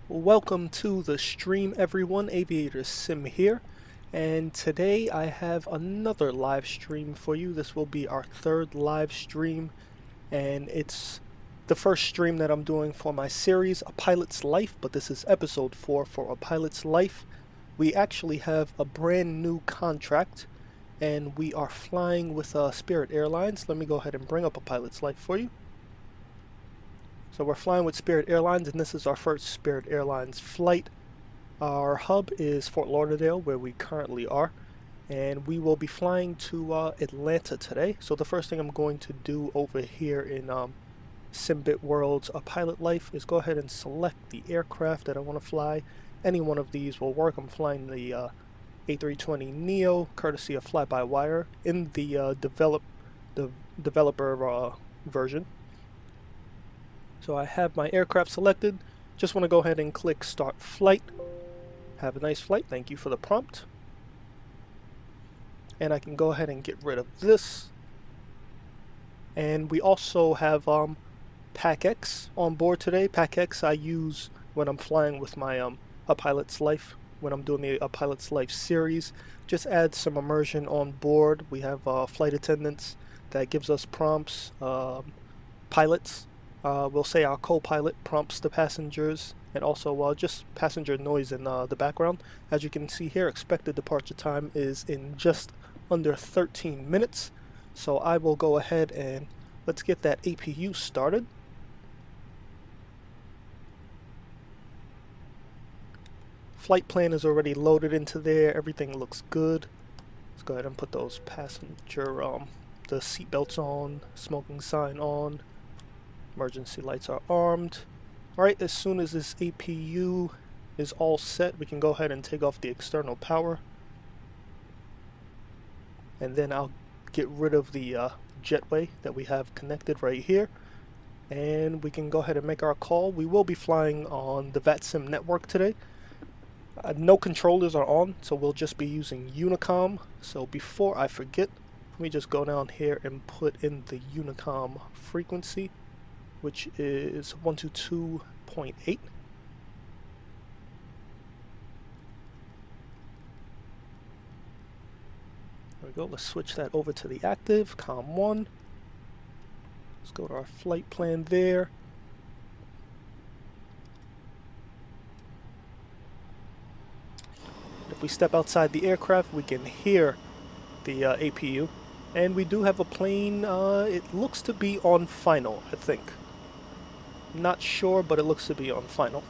Welcome to the stream, everyone. Aviator Sim here, and today I have another live stream for you. This will be our third live stream, and it's the first stream that I'm doing for my series, A Pilot's Life, but this is episode 4 for A Pilot's Life. We actually have a brand new contract, and we are flying with Spirit Airlines. Let me go ahead and bring up A Pilot's Life for you. So we're flying with Spirit Airlines, and this is our first Spirit Airlines flight. Our hub is Fort Lauderdale, where we currently are, and we will be flying to Atlanta today. So the first thing I'm going to do over here in Simbit World's A Pilot Life is go ahead and select the aircraft that I want to fly. Any one of these will work. I'm flying the A320neo, courtesy of FlyByWire, in the developer version. So I have my aircraft selected. Just want to go ahead and click Start Flight. Have a nice flight. Thank you for the prompt. And I can go ahead and get rid of this. And we also have PAC-X on board today. PAC-X I use when I'm flying with my A Pilot's Life, when I'm doing the A Pilot's Life series. Just add some immersion on board. We have flight attendants that gives us prompts, pilots. We'll say our co-pilot prompts the passengers, and also just passenger noise in the background. As you can see here, expected departure time is in just under 13 minutes. So I will go ahead and let's get that APU started. Flight plan is already loaded into there. Everything looks good. Let's go ahead and put those passenger, the seat belts on, smoking sign on. Emergency lights are armed. Alright, as soon as this APU is all set, we can go ahead and take off the external power. And then I'll get rid of the jetway that we have connected right here. And we can go ahead and make our call. We will be flying on the VATSIM network today. No controllers are on, so we'll just be using Unicom. So before I forget, let me just go down here and put in the Unicom frequency, which is 122.8. There we go. Let's switch that over to the active, COM 1. Let's go to our flight plan there. If we step outside the aircraft, we can hear the APU. And we do have a plane, it looks to be on final, I think. Not sure, but it looks to be on final.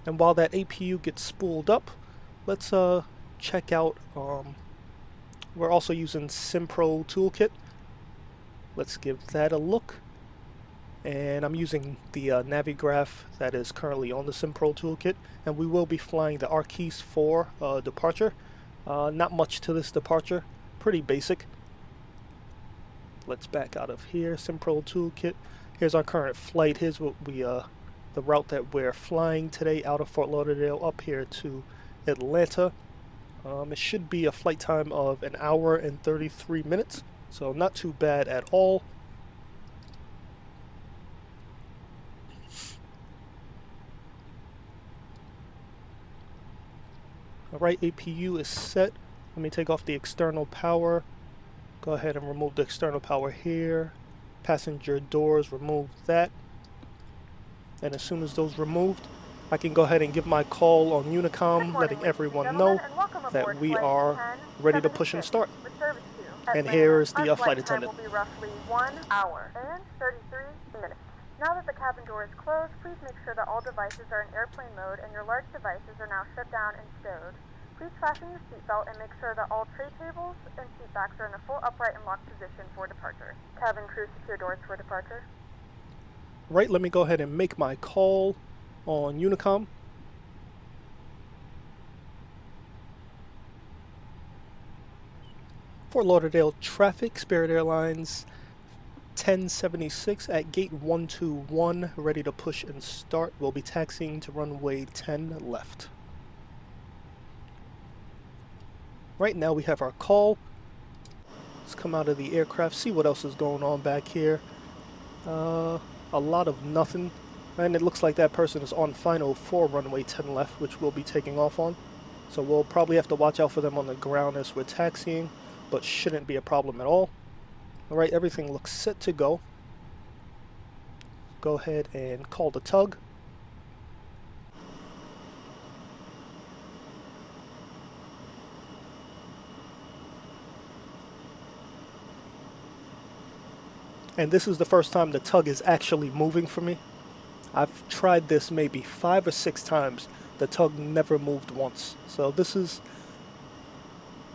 And while that APU gets spooled up, let's check out, we're also using SimPro Toolkit. Let's give that a look. And I'm using the Navigraph that is currently on the SimPro Toolkit, and we will be flying the Arquis 4 departure. Not much to this departure. Pretty basic. Let's back out of here. SimPro Toolkit. Here's our current flight. Here's what we the route that we're flying today out of Fort Lauderdale up here to Atlanta. It should be a flight time of 1 hour and 33 minutes, so not too bad at all. Alright, APU is set. Let me take off the external power. Go ahead and remove the external power here. Passenger doors, remove that. And as soon as those removed, I can go ahead and give my call on Unicom, letting everyone know that we are ready to push and start. And here is the flight attendant. Will be roughly 1 hour and 33 minutes. Now that the cabin door is closed, please make sure that all devices are in airplane mode and your large devices are now shut down and stowed. Please fasten your seatbelt and make sure that all tray tables and seat backs are in a full upright and locked position for departure. Cabin crew, secure doors for departure. Right, let me go ahead and make my call on Unicom. Fort Lauderdale traffic, Spirit Airlines 1076 at gate 121, ready to push and start. We'll be taxiing to runway 10 left. Right now we have our call. Let's come out of the aircraft, see what else is going on back here. A lot of nothing. And it looks like that person is on final for runway 10 left, which we'll be taking off on. So we'll probably have to watch out for them on the ground as we're taxiing, but shouldn't be a problem at all. Alright, everything looks set to go. Go ahead and call the tug. And this is the first time the tug is actually moving for me. I've tried this maybe 5 or 6 times. The tug never moved once. So this is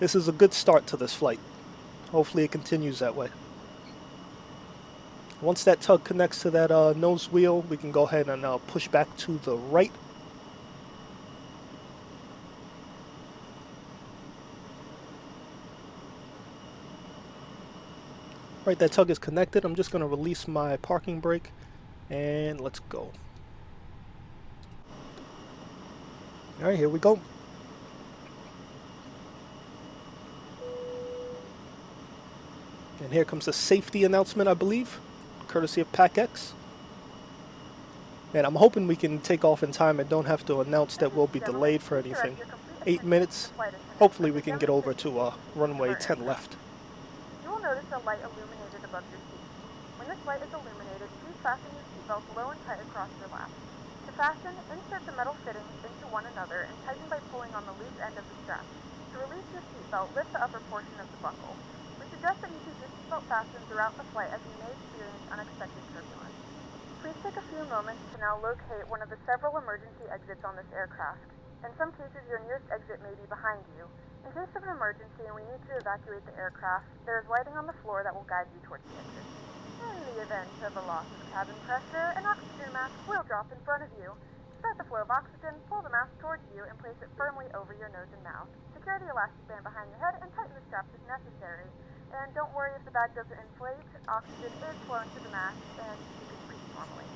a good start to this flight. Hopefully it continues that way. Once that tug connects to that nose wheel, we can go ahead and push back to the right. Right, that tug is connected. I'm just going to release my parking brake and let's go. Alright, here we go. And here comes a safety announcement, I believe, courtesy of PAC-X. And I'm hoping we can take off in time and don't have to announce that we'll be delayed for anything. 8 minutes. Hopefully we can get over to runway 10 left. You will notice a light illuminated above your seat. When this light is illuminated, please fasten your seatbelt low and tight across your lap. To fasten, insert the metal fittings into one another and tighten by pulling on the loose end of the strap. To release your seatbelt, lift the upper portion of the buckle. We suggest that you keep your seatbelt fastened throughout the flight as you may experience unexpected turbulence. Please take a few moments to now locate one of the several emergency exits on this aircraft. In some cases, your nearest exit may be behind you. In case of an emergency and we need to evacuate the aircraft, there is lighting on the floor that will guide you towards the exit. In the event of a loss of cabin pressure, an oxygen mask will drop in front of you. To start the flow of oxygen, pull the mask towards you and place it firmly over your nose and mouth. Secure the elastic band behind your head and tighten the straps if necessary. And don't worry if the bag doesn't inflate, oxygen is flowing to the mask and you can breathe normally.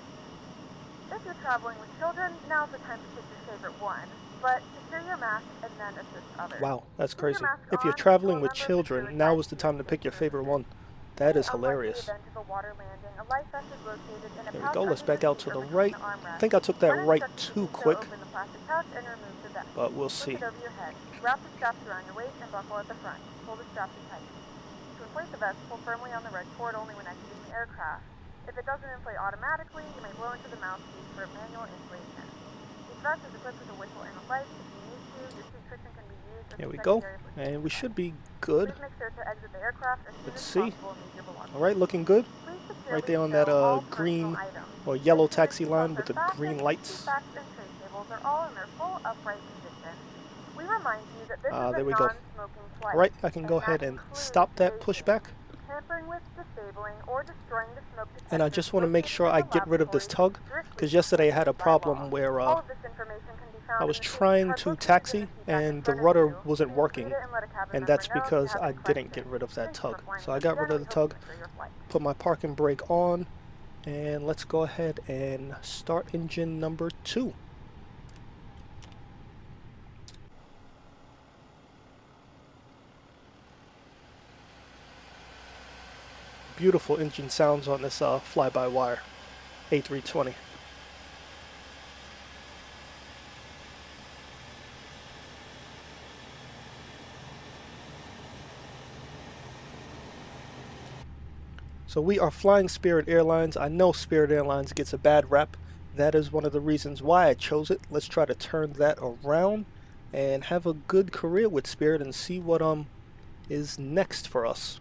If you're traveling with children, now's the time to pick your favorite one. But secure your mask and then assist others. Wow, that's crazy. If you're traveling with children, now is the time to pick your favorite one. That is hilarious. There we go, let's back out to the right. I think I took that right too quick, but we'll see. Wrap the straps around your waist and buckle at the front. Pull the straps tight. To inflate the vest, pull firmly on the red cord only when exiting the aircraft. If it doesn't inflate automatically, you may blow into the mouthpiece for manual inflation. This vest is equipped with a whistle and a light. If you need to, your seat cushion can be used. Here we go, and we should be good. Please make sure to exit the aircraft as soon Let's as see. possible and leave your belongings. Alright, looking good. Please securely Right there on stow all that green personal items. or yellow Make sure taxi seatbelts line with are the fastened, green lights. seatbacks and tray tables are all in their full upright position. We remind you that this is There a we go. non-smoking flight. Alright, I can go that ahead and includes stop that vaping, pushback. tampering with, disabling, or destroying the smoke detectors And I just want to make sure I located in get rid of this laboratories tug, strictly because yesterday I had a by law. problem where All of this information can be found I in was the safety trying card to located taxi in the seat back in and the front of rudder you. wasn't Please working, read it and let a cabin and member that's know if you because have I any didn't questions. get rid of that Thank you for tug. flying So I with got us rid of again. the We hope tug, you enjoy your flight. put my parking brake on, and let's go ahead and start engine number 2. Beautiful engine sounds on this fly-by-wire A320. So we are flying Spirit Airlines. I know Spirit Airlines gets a bad rap. That is one of the reasons why I chose it. Let's try to turn that around and have a good career with Spirit and see what is next for us.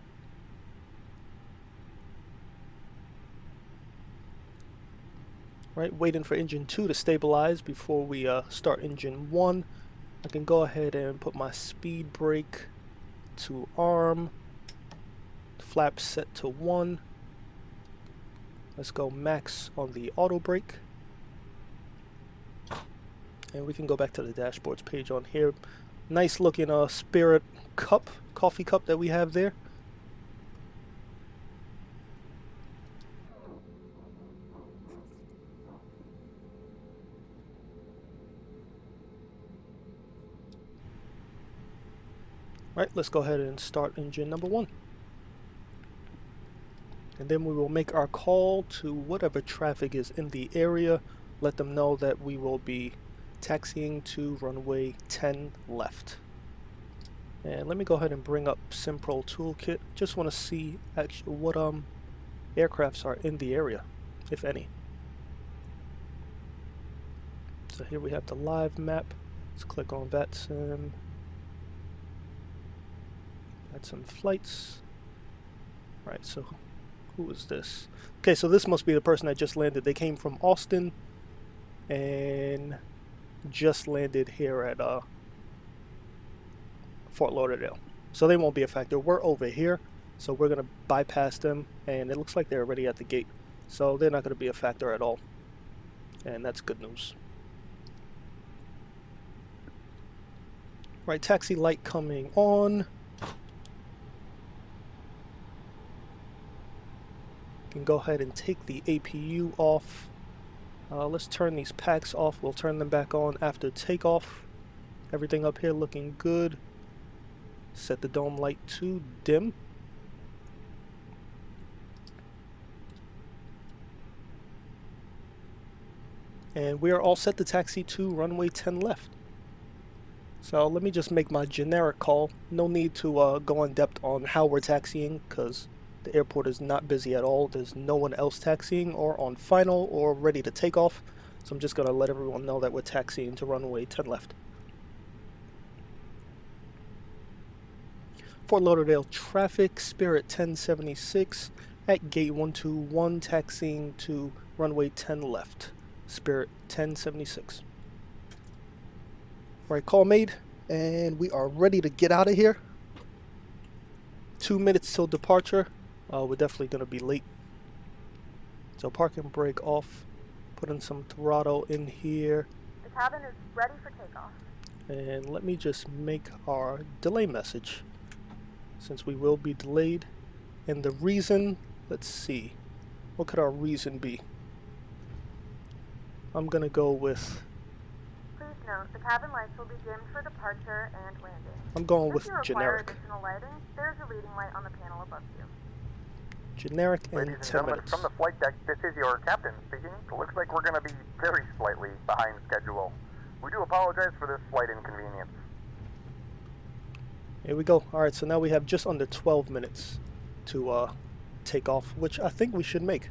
Right, waiting for engine 2 to stabilize before we start engine 1. I can go ahead and put my speed brake to arm. Flaps set to 1. Let's go max on the auto brake. And we can go back to the dashboards page on here. Nice looking Spirit cup, coffee cup that we have there. Right, let's go ahead and start engine number 1. And then we will make our call to whatever traffic is in the area. Let them know that we will be taxiing to runway 10 left. And let me go ahead and bring up SimPro Toolkit. Just want to see actually what aircrafts are in the area, if any. So here we have the live map. Let's click on VATSIM. Add some flights. Right, so who is this? Okay, so this must be the person that just landed. They came from Austin and just landed here at Fort Lauderdale. So they won't be a factor. We're over here, so we're going to bypass them, and it looks like they're already at the gate. So they're not going to be a factor at all. And that's good news. Right, taxi light coming on. Can go ahead and take the APU off. Let's turn these packs off. We'll turn them back on after takeoff. Everything up here looking good. Set the dome light to dim. And we are all set to taxi to runway 10 left. So let me just make my generic call. No need to go in depth on how we're taxiing, because the airport is not busy at all. There's no one else taxiing or on final or ready to take off. So I'm just going to let everyone know that we're taxiing to runway 10 left. Fort Lauderdale traffic, Spirit 1076 at gate 121, taxiing to runway 10 left. Spirit 1076. Right, call made, and we are ready to get out of here. 2 minutes till departure. We're definitely going to be late. So park and brake off. Put in some throttle in here. The cabin is ready for takeoff. And let me just make our delay message, since we will be delayed. And the reason, let's see. What could our reason be? I'm going to go with... Please note, the cabin lights will be dimmed for departure and landing. I'm going with if you require generic. Additional lighting, there's a leading light on the panel above you. Generic and Ladies and 10 gentlemen, minutes. from the flight deck, this is your captain speaking. It looks like we're going to be very slightly behind schedule. We do apologize for this flight inconvenience. Here we go. Alright, so now we have just under 12 minutes to take off, which I think we should make.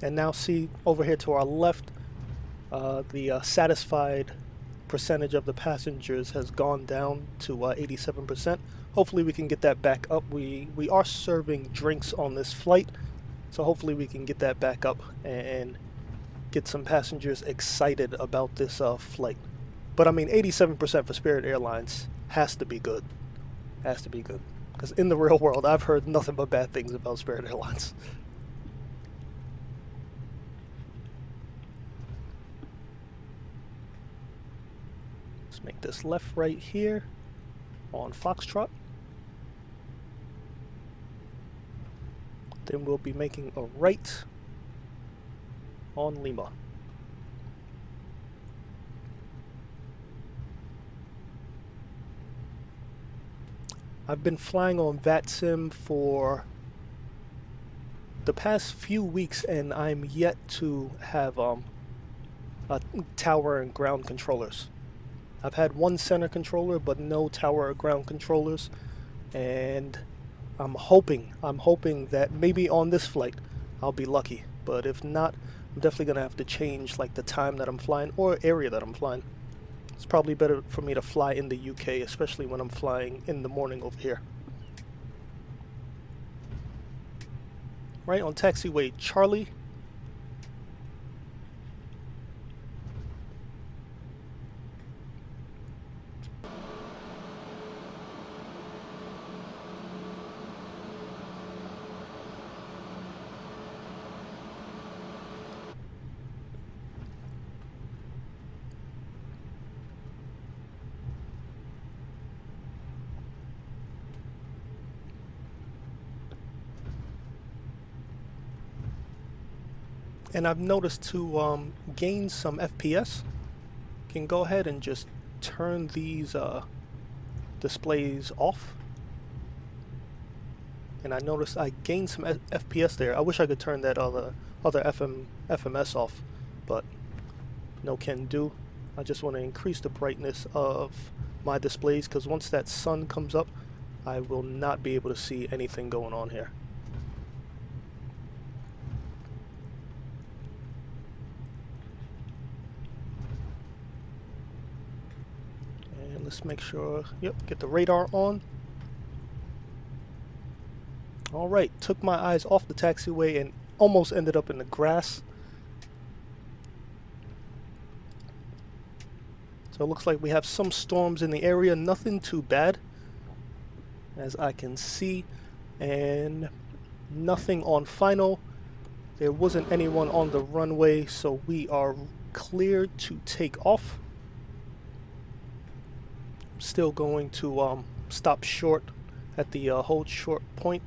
And now see over here to our left, the satisfied percentage of the passengers has gone down to 87%. Hopefully we can get that back up. We are serving drinks on this flight, so hopefully we can get that back up and get some passengers excited about this flight. But I mean, 87% for Spirit Airlines has to be good. Has to be good. Because in the real world, I've heard nothing but bad things about Spirit Airlines. Let's make this left right here on Foxtrot. Then we'll be making a right on Lima. I've been flying on VATSIM for the past few weeks, and I'm yet to have a tower and ground controllers. I've had one center controller, but no tower or ground controllers, and I'm hoping that maybe on this flight I'll be lucky. But if not, I'm definitely gonna have to change like the time that I'm flying or area that I'm flying. It's probably better for me to fly in the UK, especially when I'm flying in the morning over here. Right on taxiway Charlie. And I've noticed to gain some FPS, can go ahead and just turn these displays off. And I noticed I gained some FPS there. I wish I could turn that other FMS off, but no can do. I just want to increase the brightness of my displays, because once that sun comes up, I will not be able to see anything going on here. And let's make sure, yep, get the radar on. Alright, took my eyes off the taxiway and almost ended up in the grass. So it looks like we have some storms in the area, nothing too bad as I can see, and nothing on final. There wasn't anyone on the runway, so we are cleared to take off. Still going to stop short at the hold short point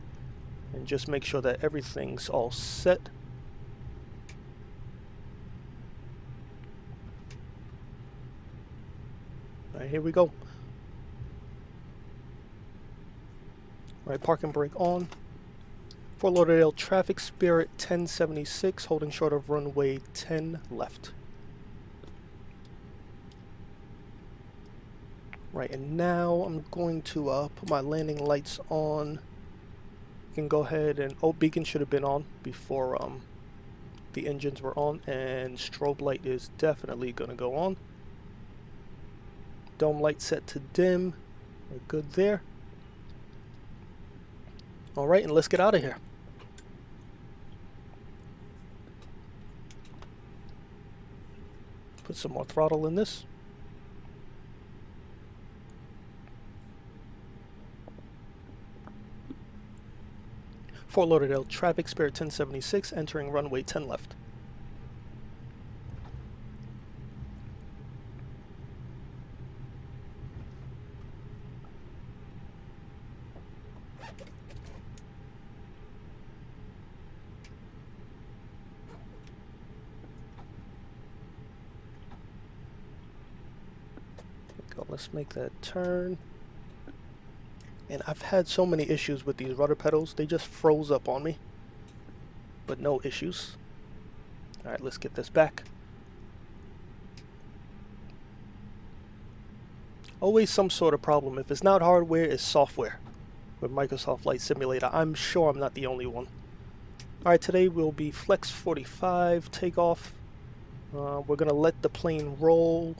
and just make sure that everything's all set. Alright, here we go. Alright, park and brake on. For Lauderdale traffic, Spirit 1076, holding short of runway 10 left. Right, and now I'm going to put my landing lights on. You can go ahead and, oh, beacon should have been on before the engines were on, and strobe light is definitely going to go on. Dome light set to dim. We're good there. Alright, and let's get out of here. Put some more throttle in this. Fort Lauderdale traffic, Spirit 1076, entering runway 10 left. Let's make that turn. And I've had so many issues with these rudder pedals, they just froze up on me. But no issues. Alright, let's get this back. Always some sort of problem. If it's not hardware, it's software. With Microsoft Flight Simulator, I'm sure I'm not the only one. Alright, today will be Flex 45 takeoff. We're going to let the plane roll.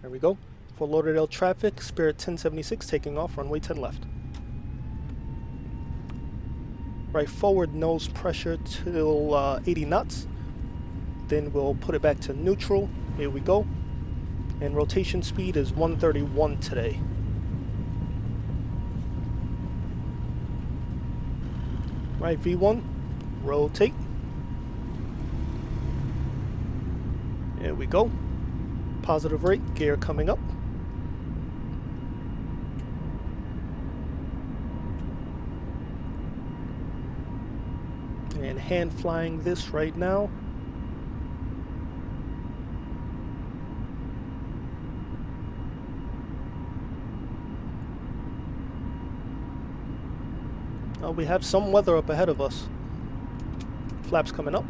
There we go. For Lauderdale traffic, Spirit 1076 taking off, runway 10 left. Right, forward nose pressure till 80 knots. Then we'll put it back to neutral. Here we go. And rotation speed is 131 today. Right, V1, rotate. There we go. Positive rate, gear coming up. And hand flying this right now. We have some weather up ahead of us. Flaps coming up.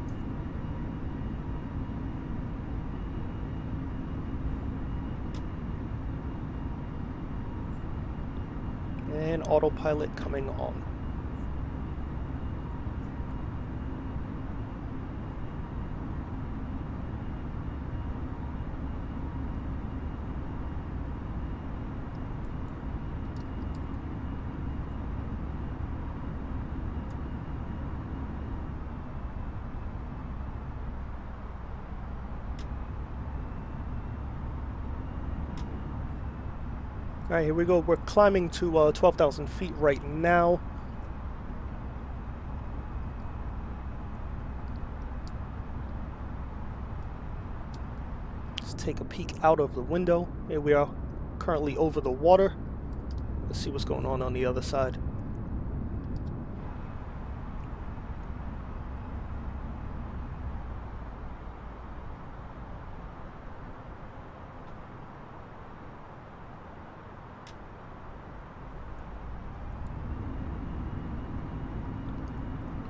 And autopilot coming on. Alright, here we go. We're climbing to 12,000 feet right now. Let's take a peek out of the window. Here we are, currently over the water. Let's see what's going on the other side.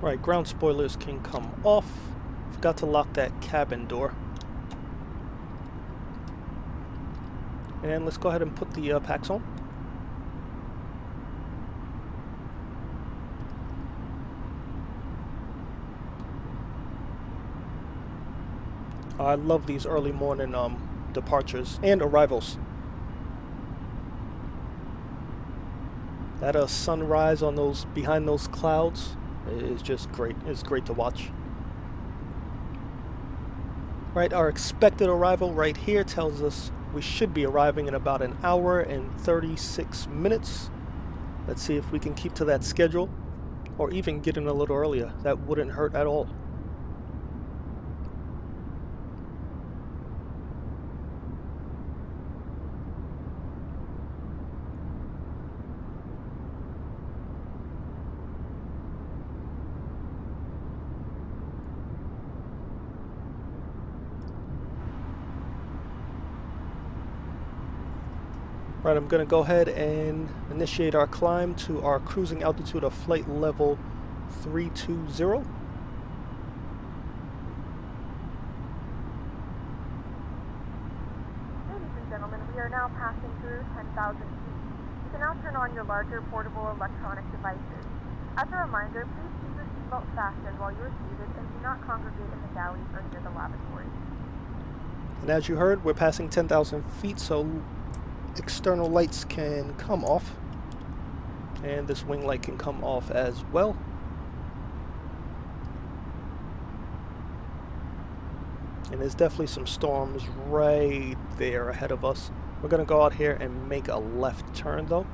Right, ground spoilers can come off. Forgot to lock that cabin door. And let's go ahead and put the packs on. I love these early morning departures and arrivals. That sunrise on those behind those clouds is just great. It's great to watch. Right, our expected arrival right here tells us we should be arriving in about an hour and 36 minutes. Let's see if we can keep to that schedule or even get in a little earlier. That wouldn't hurt at all. Right, I'm going to go ahead and initiate our climb to our cruising altitude of flight level 320. Ladies and gentlemen, we are now passing through 10,000 feet. You can now turn on your larger portable electronic devices. As a reminder, please keep your seatbelt fastened while you are seated and do not congregate in the galleys or near the lavatory. And as you heard, we're passing 10,000 feet, so external lights can come off, and this wing light can come off as well. And there's definitely some storms right there ahead of us. We're going to go out here and make a left turn though.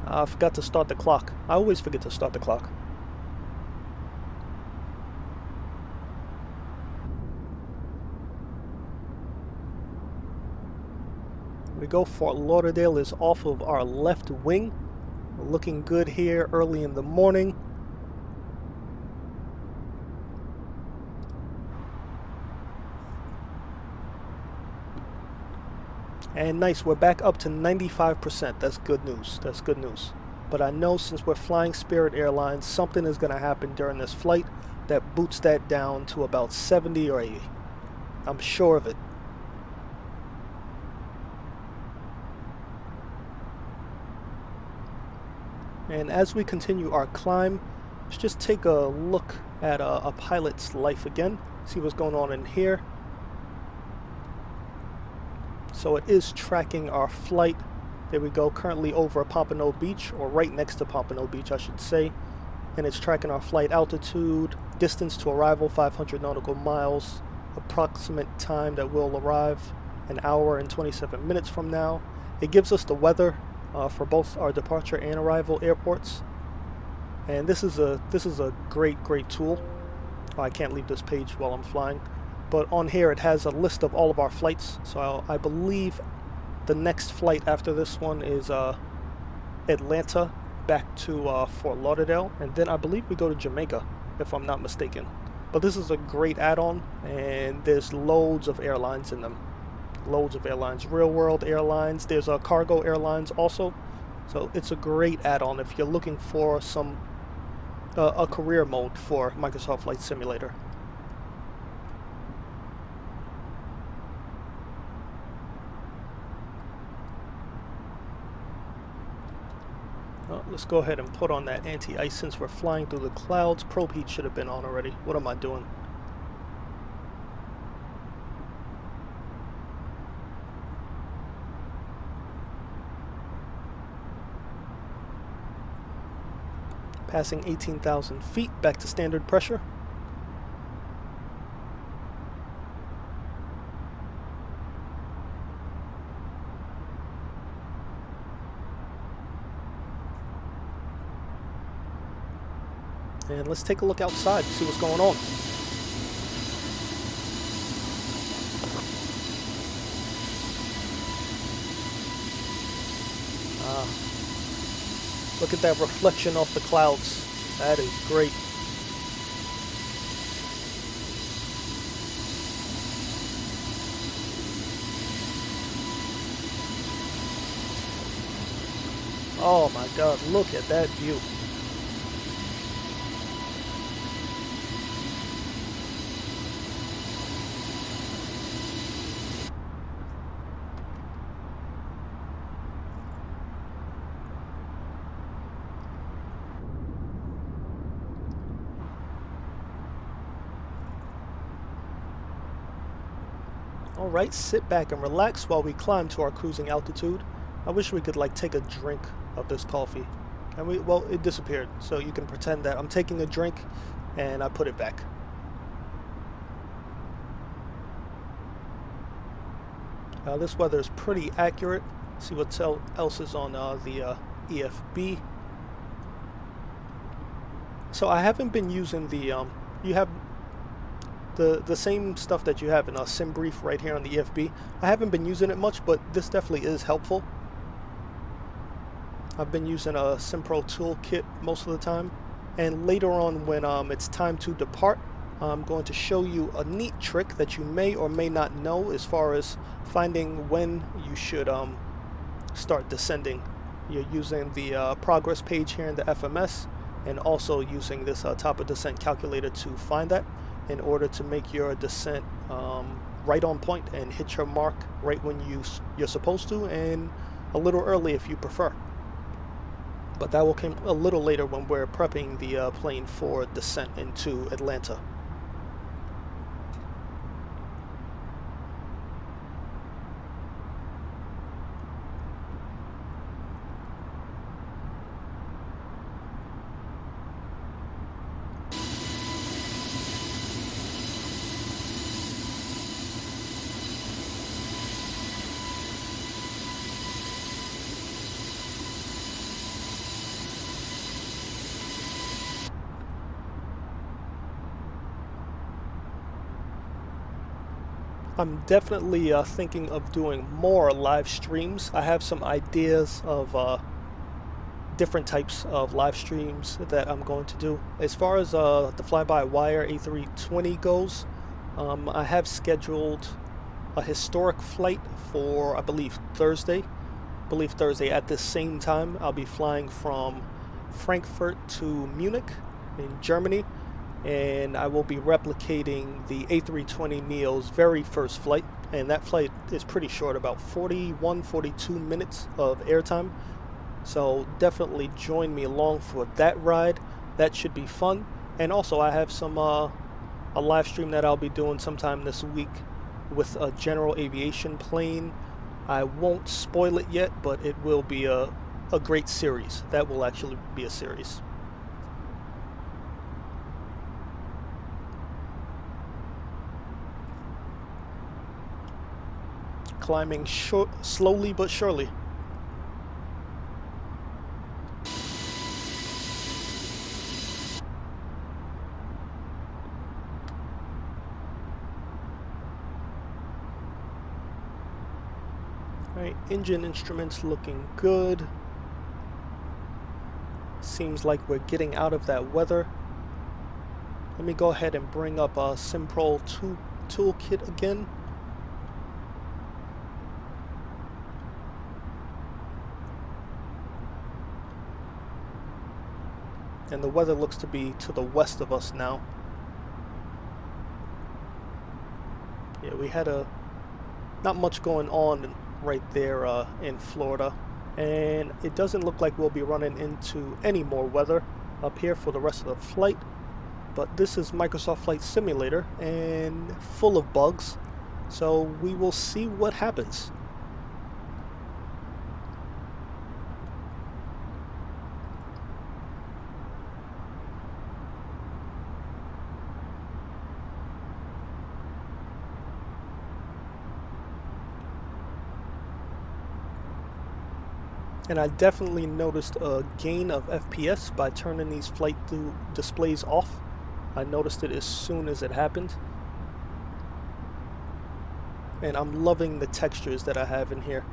I forgot to start the clock. I always forget to start the clock. We go. Fort Lauderdale is off of our left wing. We're looking good here early in the morning. And nice, we're back up to 95%. That's good news. That's good news. But I know since we're flying Spirit Airlines, something is going to happen during this flight that boots that down to about 70 or 80. I'm sure of it. And as we continue our climb, let's just take a look at a pilot's life again, see what's going on in here. So it is tracking our flight. There we go, currently over Pompano Beach, or right next to Pompano Beach, I should say. And it's tracking our flight altitude, distance to arrival, 500 nautical miles, approximate time that we'll arrive, an hour and 27 minutes from now. It gives us the weather for both our departure and arrival airports, and this is a great tool. I can't leave this page while I'm flying, but on here it has a list of all of our flights. So I believe the next flight after this one is Atlanta back to Fort Lauderdale, and then I believe we go to Jamaica if I'm not mistaken. But this is a great add-on, and there's loads of airlines in them. Loads of airlines, real world airlines, there's a cargo airlines also, so it's a great add-on if you're looking for some a career mode for Microsoft Flight Simulator. Let's go ahead and put on that anti-ice since we're flying through the clouds. Probe heat should have been on already. What am I doing? Passing 18,000 feet, back to standard pressure. And let's take a look outside and see what's going on. Look at that reflection off the clouds. That is great. Oh my god, look at that view. Alright, sit back and relax while we climb to our cruising altitude. I wish we could like take a drink of this coffee. And well, it disappeared, so you can pretend that I'm taking a drink and I put it back. This weather is pretty accurate. See what else is on the EFB. So I haven't been using the you have the same stuff that you have in a sim brief right here on the EFB. I haven't been using it much, but this definitely is helpful. I've been using a SimPro toolkit most of the time, and later on when it's time to depart, I'm going to show you a neat trick that you may or may not know as far as finding when you should start descending. You're using the progress page here in the FMS, and also using this top of descent calculator to find that in order to make your descent right on point and hit your mark right when you're supposed to, and a little early if you prefer. But that will come a little later when we're prepping the plane for descent into Atlanta. I'm definitely thinking of doing more live streams. I have some ideas of different types of live streams that I'm going to do. As far as the FlyByWire A320 goes, I have scheduled a historic flight for, I believe, Thursday. At the same time. I'll be flying from Frankfurt to Munich in Germany, and I will be replicating the A320neo's very first flight, and that flight is pretty short, about 41-42 minutes of airtime. So definitely join me along for that ride. That should be fun. And also I have some a live stream that I'll be doing sometime this week with a general aviation plane. I won't spoil it yet, but it will be a great series. That will actually be a series. Climbing slowly but surely. Alright, engine instruments looking good. Seems like we're getting out of that weather. Let me go ahead and bring up a SimPro toolkit again. And the weather looks to be to the west of us now. Yeah, we had not much going on right there in Florida, and it doesn't look like we'll be running into any more weather up here for the rest of the flight. But this is Microsoft Flight Simulator and full of bugs, so we will see what happens. And I definitely noticed a gain of FPS by turning these flight displays off. I noticed it as soon as it happened. And I'm loving the textures that I have in here.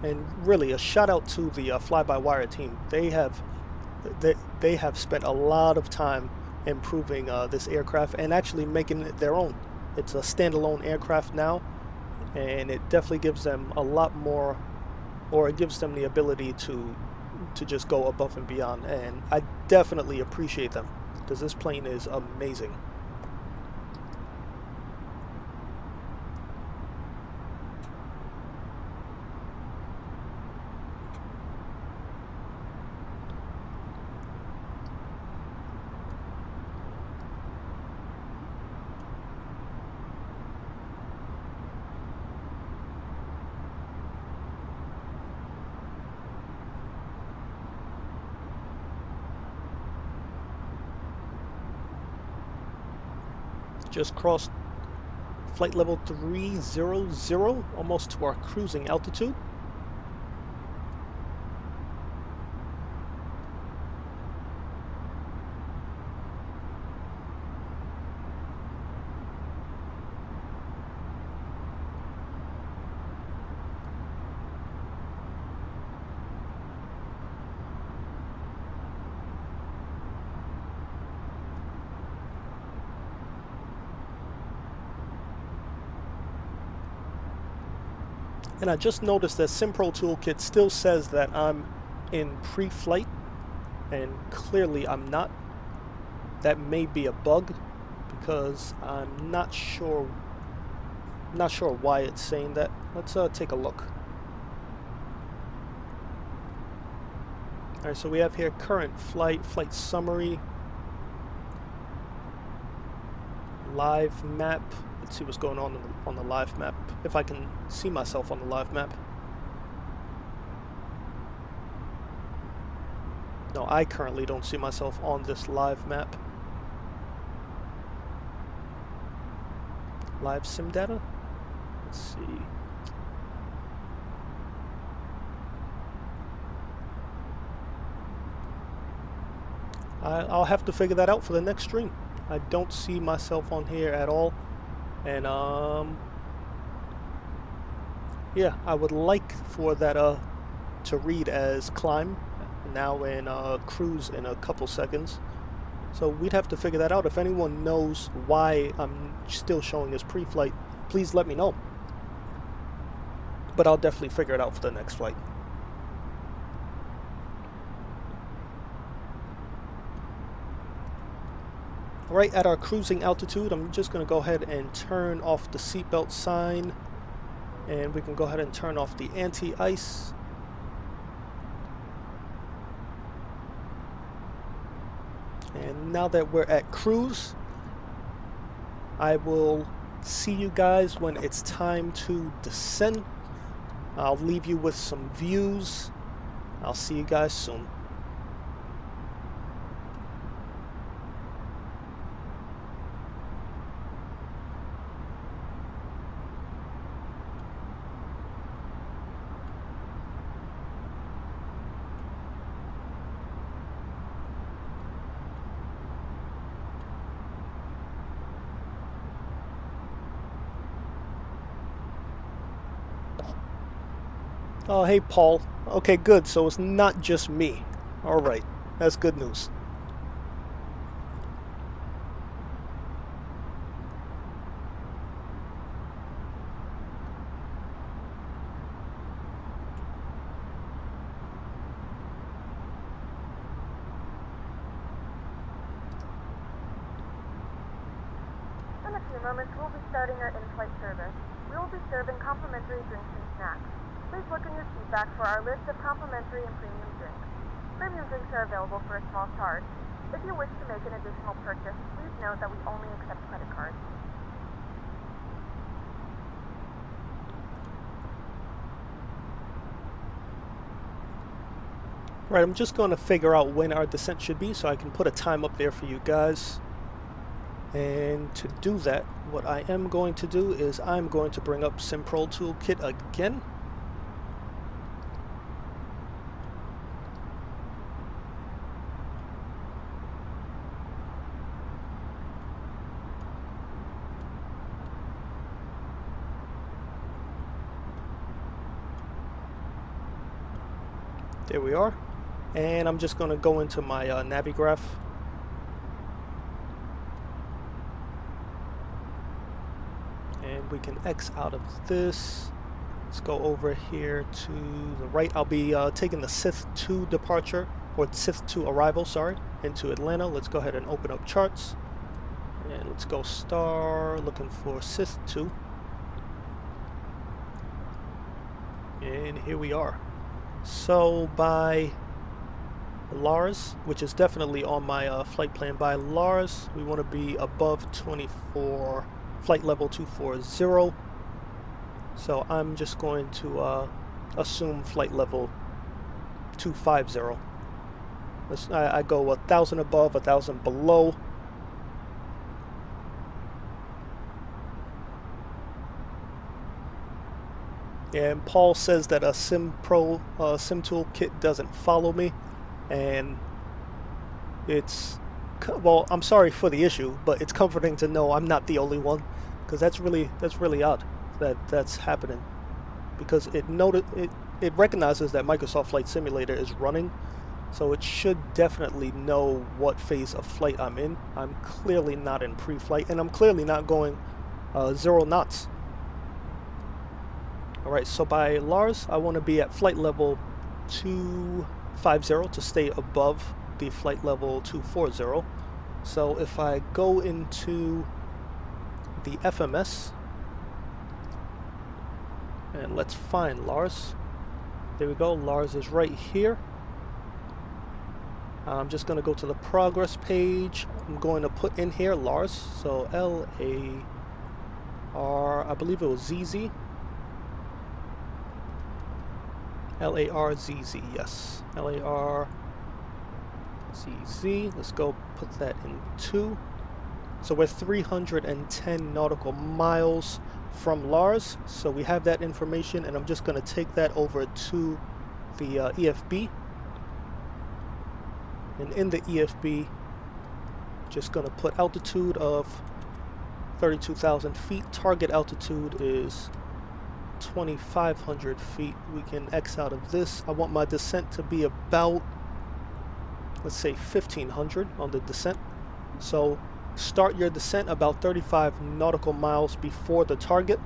And really, a shout out to the FlyByWire team. They have spent a lot of time improving this aircraft and actually making it their own. It's a standalone aircraft now, and it definitely gives them a lot more or it gives them the ability to just go above and beyond, and I definitely appreciate them because this plane is amazing. Just crossed flight level 300, almost to our cruising altitude. And I just noticed that SimPro Toolkit still says that I'm in pre-flight, and clearly I'm not. That may be a bug because I'm not sure why it's saying that. Let's take a look. Alright, so we have here current flight summary, live map. Let's see what's going on the live map, if I can see myself on the live map. No, I currently don't see myself on this live map. Live sim data? Let's see. I'll have to figure that out for the next stream. I don't see myself on here at all. And yeah, I would like for that to read as climb now and cruise in a couple seconds. So we'd have to figure that out. If anyone knows why I'm still showing as pre-flight, please let me know. But I'll definitely figure it out for the next flight. Right at our cruising altitude, I'm just going to go ahead and turn off the seatbelt sign, and we can go ahead and turn off the anti-ice. And now that we're at cruise, I will see you guys when it's time to descend. I'll leave you with some views. I'll see you guys soon. Oh, hey, Paul. Okay, good. So it's not just me. All right. That's good news. In a few moments, we'll be starting our in-flight service. We will be serving complimentary drinks and snacks. Please look in your seat back for our list of complimentary and premium drinks. Premium drinks are available for a small charge. If you wish to make an additional purchase, please note that we only accept credit cards. Right, I'm just going to figure out when our descent should be so I can put a time up there for you guys. And to do that, what I am going to do is I'm going to bring up SimPro Toolkit again. There we are. And I'm just going to go into my Navigraph. And we can X out of this. Let's go over here to the right. I'll be taking the Sith 2 departure, or Sith 2 arrival, sorry, into Atlanta. Let's go ahead and open up charts. And let's go star, looking for Sith 2. And here we are. So by Lars, which is definitely on my flight plan, by Lars, we want to be above 24, flight level 240. So I'm just going to assume flight level 250. I go 1,000 above, 1,000 below. And Paul says that a SimTool kit doesn't follow me, and it's, well, I'm sorry for the issue, but it's comforting to know I'm not the only one, because that's really odd that that's happening, because it recognizes that Microsoft Flight Simulator is running, so it should definitely know what phase of flight I'm in. I'm clearly not in pre-flight, and I'm clearly not going 0 knots. Alright, so by Lars, I want to be at flight level 250 to stay above the flight level 240. So if I go into the FMS, and let's find Lars. There we go, Lars is right here. I'm just going to go to the progress page. I'm going to put in here Lars, so L-A-R, I believe it was ZZ. L-A-R-Z-Z, yes. L-A-R-Z-Z. Let's go put that in 2. So we're 310 nautical miles from Lars. So we have that information, and I'm just going to take that over to the EFB. And in the EFB, just going to put altitude of 32,000 feet. Target altitude is 2,500 feet. We can X out of this. I want my descent to be about, let's say, 1,500 on the descent. So start your descent about 35 nautical miles before the target.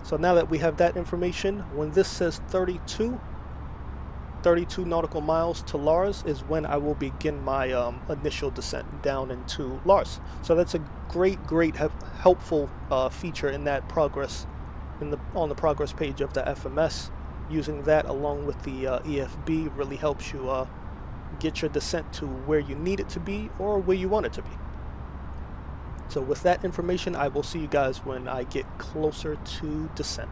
So now that we have that information, when this says 32 nautical miles to Lars is when I will begin my initial descent down into Lars. So that's a great helpful feature in that progress, on the progress page of the FMS. Using that along with the EFB really helps you get your descent to where you need it to be or where you want it to be. So with that information, I will see you guys when I get closer to descent.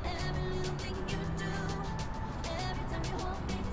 Every little thing you do, every time you hold me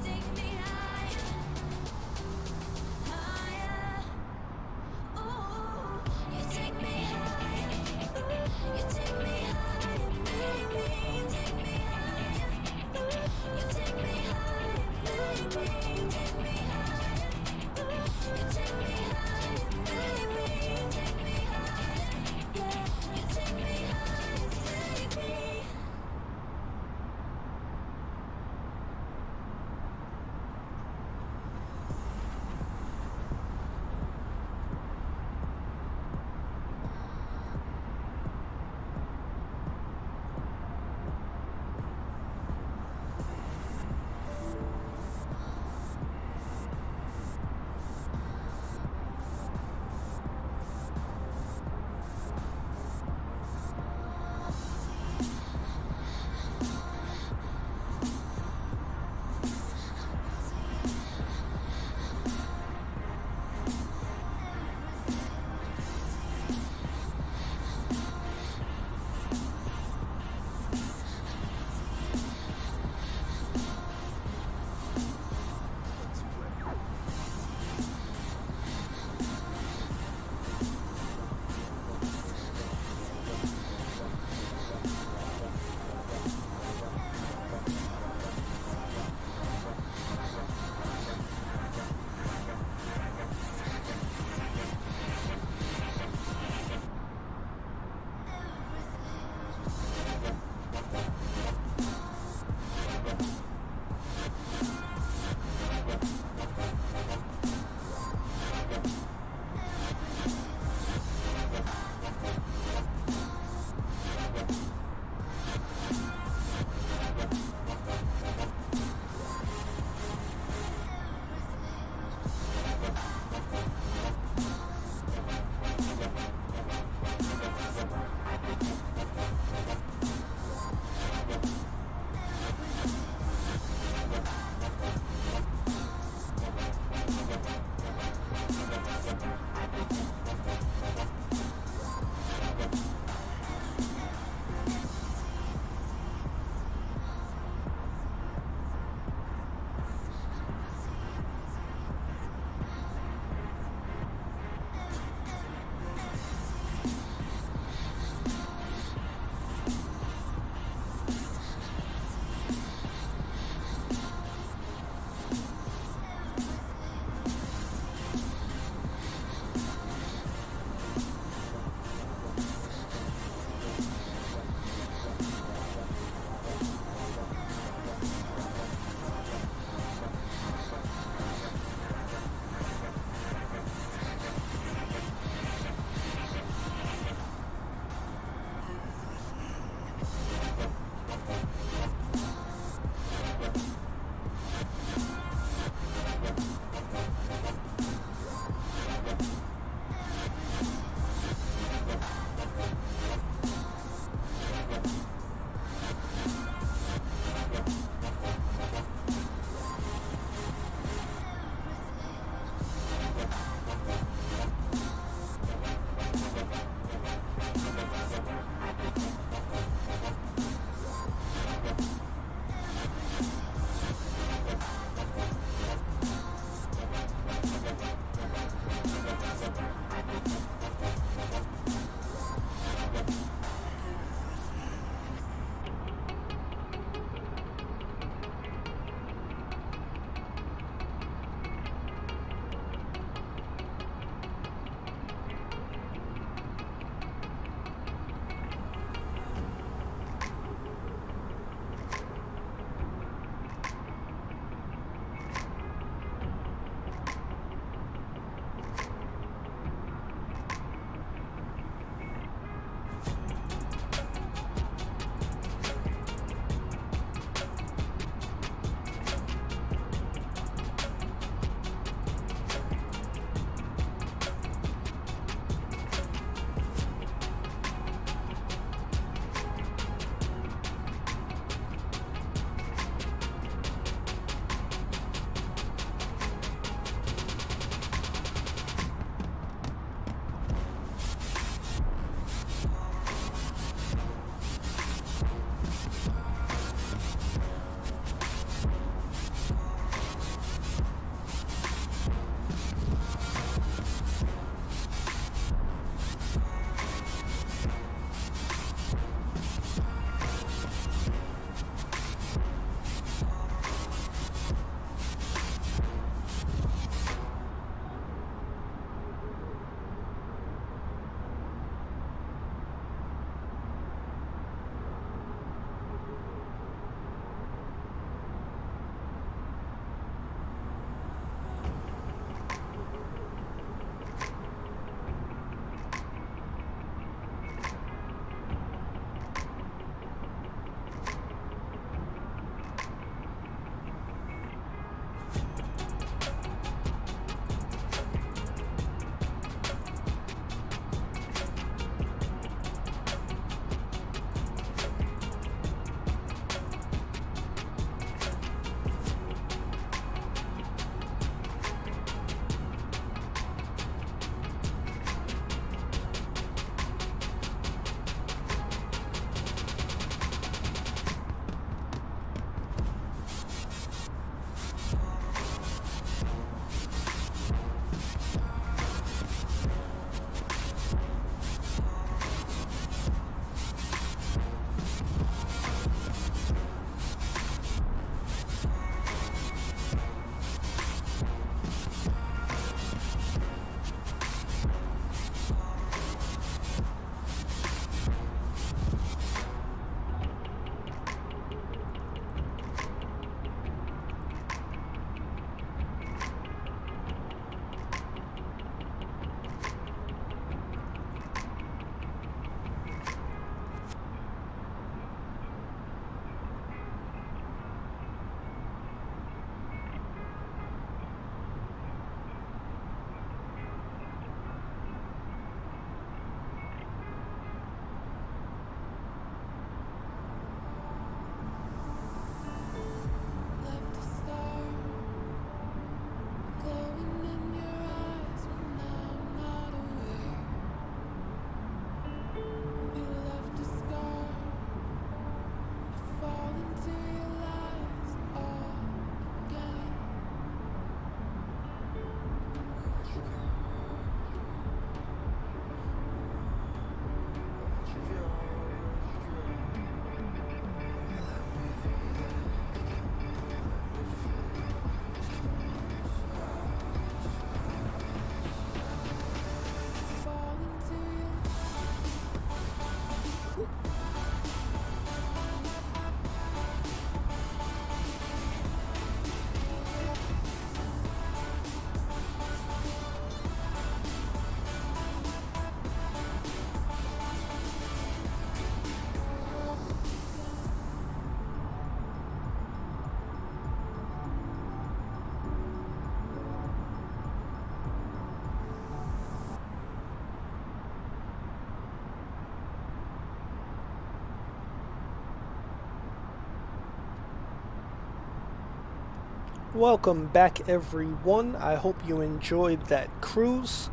Welcome back everyone. I hope you enjoyed that cruise.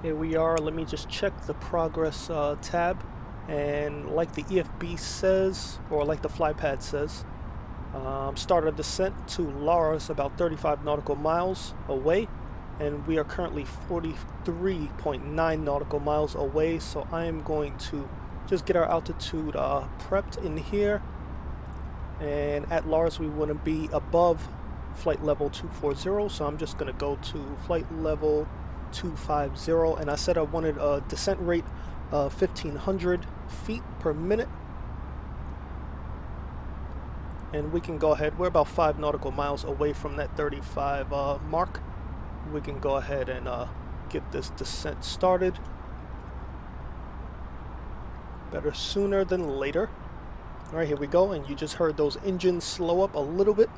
Here we are. Let me just check the progress tab, and like the EFB says, or like the flypad says, started descent to Lars about 35 nautical miles away, and we are currently 43.9 nautical miles away, so I am going to just get our altitude prepped in here. And at Lars we want to be above flight level 240, so I'm just going to go to flight level 250, and I said I wanted a descent rate of 1500 feet per minute. And we can go ahead, we're about 5 nautical miles away from that 35 mark. We can go ahead and get this descent started. Better sooner than later. Alright, here we go, and you just heard those engines slow up a little bit.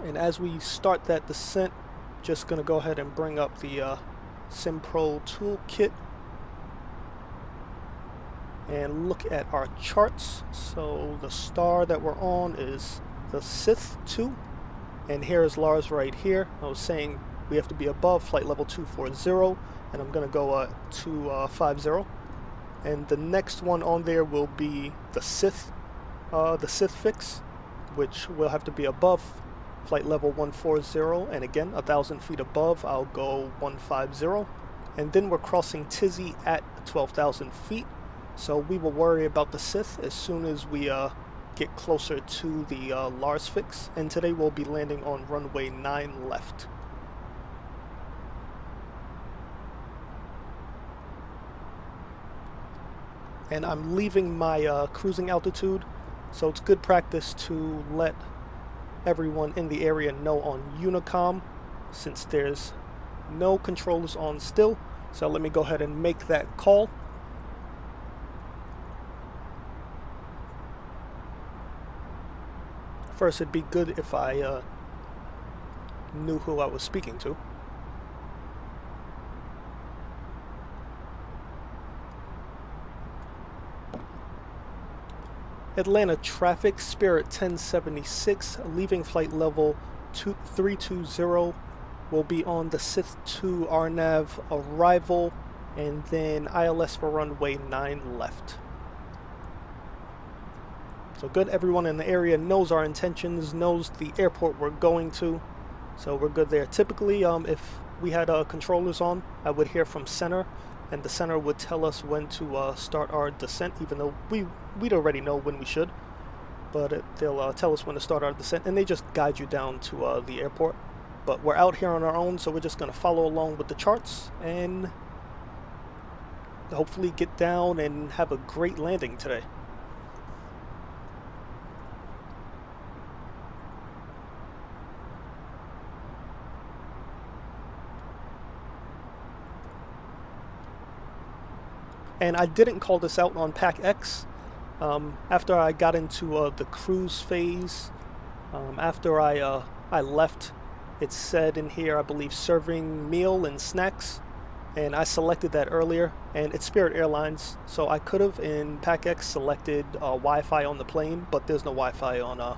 And as we start that descent, just going to go ahead and bring up the SimPro toolkit and look at our charts. So the star that we're on is the Sith 2, and here is Lars right here. I was saying we have to be above flight level 240, and I'm going to go 250. And the next one on there will be the Sith fix, which will have to be above flight level 140, and again 1,000 feet above I'll go 150. And then we're crossing Tizzy at 12,000 feet, so we will worry about the Sith as soon as we get closer to the Lars fix. And today we'll be landing on runway 9 left. And I'm leaving my cruising altitude, so it's good practice to let everyone in the area know on Unicom, since there's no controllers on still. So let me go ahead and make that call. First, it'd be good if I knew who I was speaking to. Atlanta traffic, Spirit 1076, leaving flight level 320, will be on the Sith 2 RNAV arrival, and then ILS for runway 9 left. So good, everyone in the area knows our intentions, knows the airport we're going to, so we're good there. Typically, if we had controllers on, I would hear from center, and the center would tell us when to start our descent, even though we'd already know when we should. But they'll tell us when to start our descent, and they just guide you down to the airport. But we're out here on our own, so we're just going to follow along with the charts and hopefully get down and have a great landing today. And I didn't call this out on Pack X. After I got into the cruise phase, after I left, it said in here, I believe, serving meal and snacks, and I selected that earlier, and it's Spirit Airlines, so I could have in Pack X selected Wi-Fi on the plane, but there's no Wi-Fi on,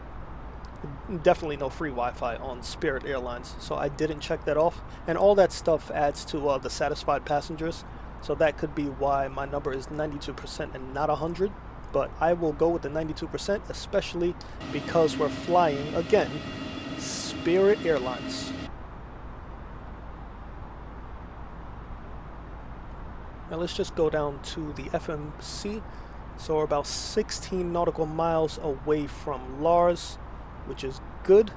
definitely no free Wi-Fi on Spirit Airlines, so I didn't check that off, and all that stuff adds to the satisfied passengers. So that could be why my number is 92% and not 100, but I will go with the 92%, especially because we're flying, again, Spirit Airlines. Now let's just go down to the FMC. So we're about 16 nautical miles away from Lars, which is good.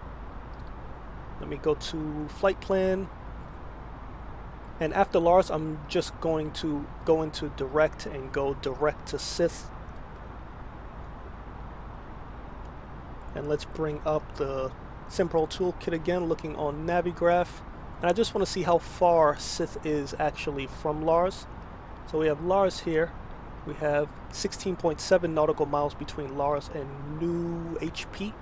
Let me go to flight plan. And after Lars, I'm just going to go into direct and go direct to Sith. And let's bring up the SimPro toolkit again, looking on Navigraph. And I just want to see how far Sith is actually from Lars. So we have Lars here. We have 16.7 nautical miles between Lars and New HP.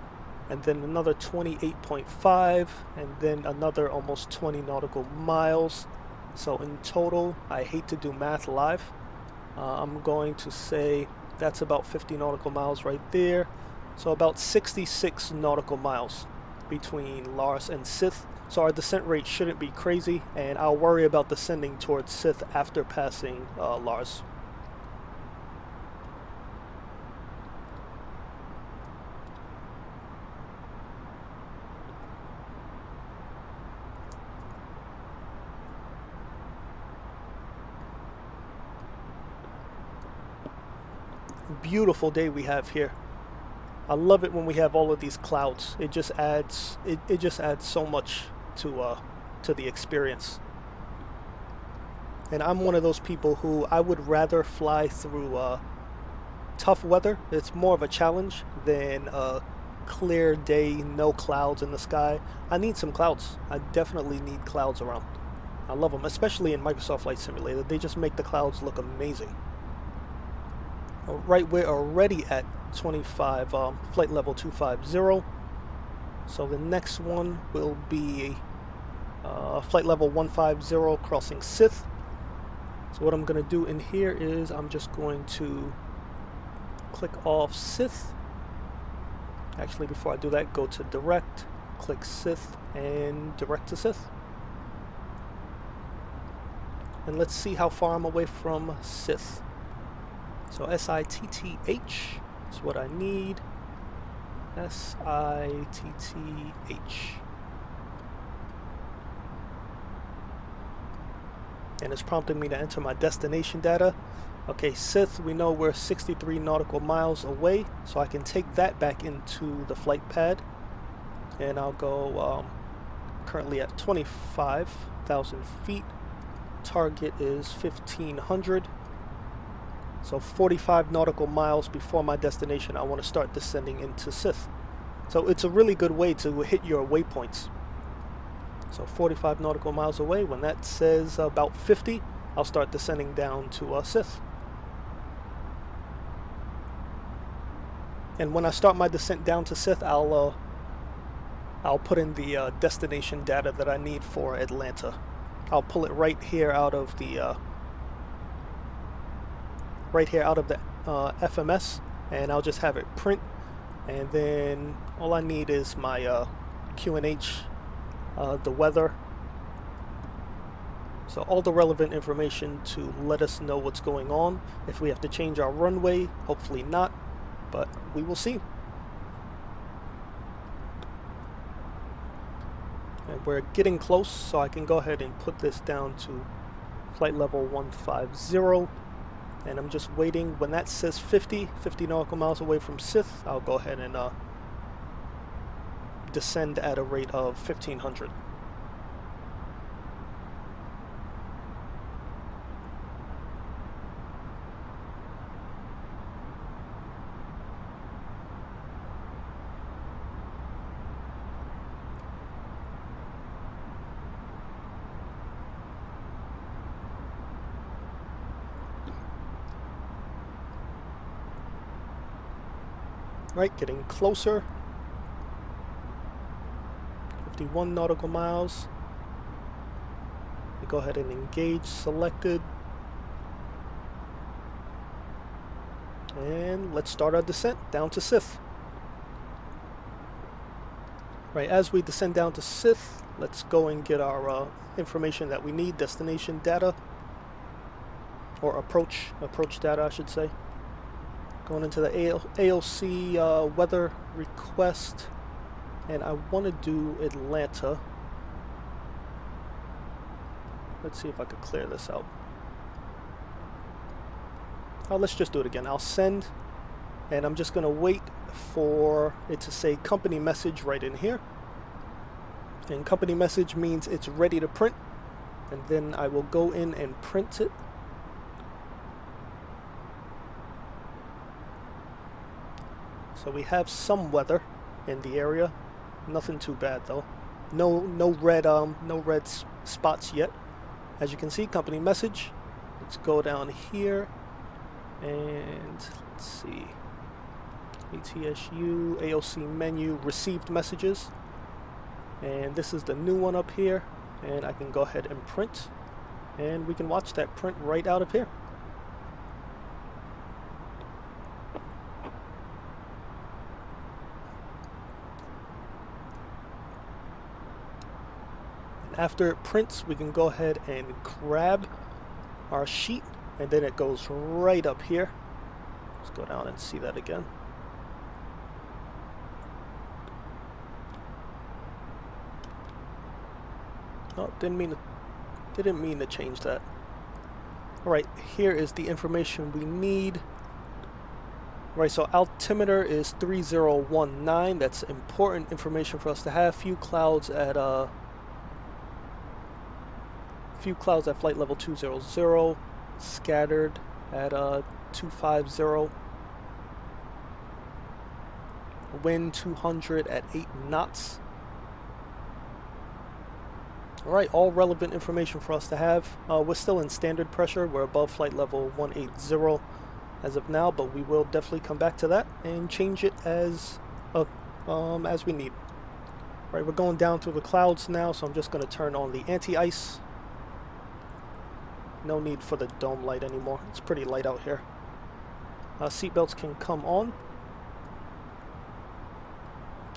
And then another 28.5. And then another almost 20 nautical miles. So in total, I hate to do math live, I'm going to say that's about 50 nautical miles right there. So about 66 nautical miles between Lars and Sith. So our descent rate shouldn't be crazy, and I'll worry about descending towards Sith after passing Lars. Beautiful day we have here. I love it when we have all of these clouds. It just adds so much to the experience. And I'm one of those people who I would rather fly through tough weather. It's more of a challenge than a clear day, no clouds in the sky. I need some clouds. I definitely need clouds around. I love them, especially in Microsoft Flight Simulator. They just make the clouds look amazing. Right, we're already at 25, flight level 250. So the next one will be flight level 150 crossing Sith. So what I'm going to do in here is I'm just going to click off Sith. Actually, before I do that, go to direct, click Sith, and direct to Sith. And let's see how far I'm away from Sith. So SITTH is what I need. SITTH. And it's prompting me to enter my destination data. Okay, Sith, we know we're 63 nautical miles away, so I can take that back into the flight pad. And I'll go currently at 25,000 feet. Target is 1,500. So 45 nautical miles before my destination, I want to start descending into Sith. So it's a really good way to hit your waypoints. So 45 nautical miles away, when that says about 50, I'll start descending down to Sith. And when I start my descent down to Sith, I'll put in the destination data that I need for Atlanta. I'll pull it right here out of the FMS, and I'll just have it print, and then all I need is my QNH, the weather, so all the relevant information to let us know what's going on. If we have to change our runway, hopefully not, but we will see. And we're getting close, so I can go ahead and put this down to flight level 150. And I'm just waiting. When that says 50 nautical miles away from Sith, I'll go ahead and descend at a rate of 1,500. Right, getting closer. 51 nautical miles. We go ahead and engage selected. And let's start our descent down to Sith. Right, as we descend down to Sith, let's go and get our information that we need, destination data. Or approach data, I should say. Going into the AOC weather request, and I want to do Atlanta. Let's see if I could clear this out. Oh, let's just do it again. I'll send, and I'm just going to wait for it to say company message right in here. And company message means it's ready to print, and then I will go in and print it. So we have some weather in the area, nothing too bad though. No red spots yet. As you can see, company message. Let's go down here and let's see. ATSU, AOC menu, received messages. And this is the new one up here, and I can go ahead and print, and we can watch that print right out of here. after it prints, we can go ahead and grab our sheet, and then it goes right up here. Let's go down and see that again. Oh, didn't mean to change that. Alright, here is the information we need. Right, so altimeter is 3019. That's important information for us to have. Few clouds at flight level 200, scattered at 250. Wind 200 at 8 knots. Alright, all relevant information for us to have. We're still in standard pressure. We're above flight level 180 as of now, but we will definitely come back to that and change it as we need. Right, we're going down through the clouds now, so I'm just going to turn on the anti-ice. No need for the dome light anymore. It's pretty light out here. Seatbelts can come on.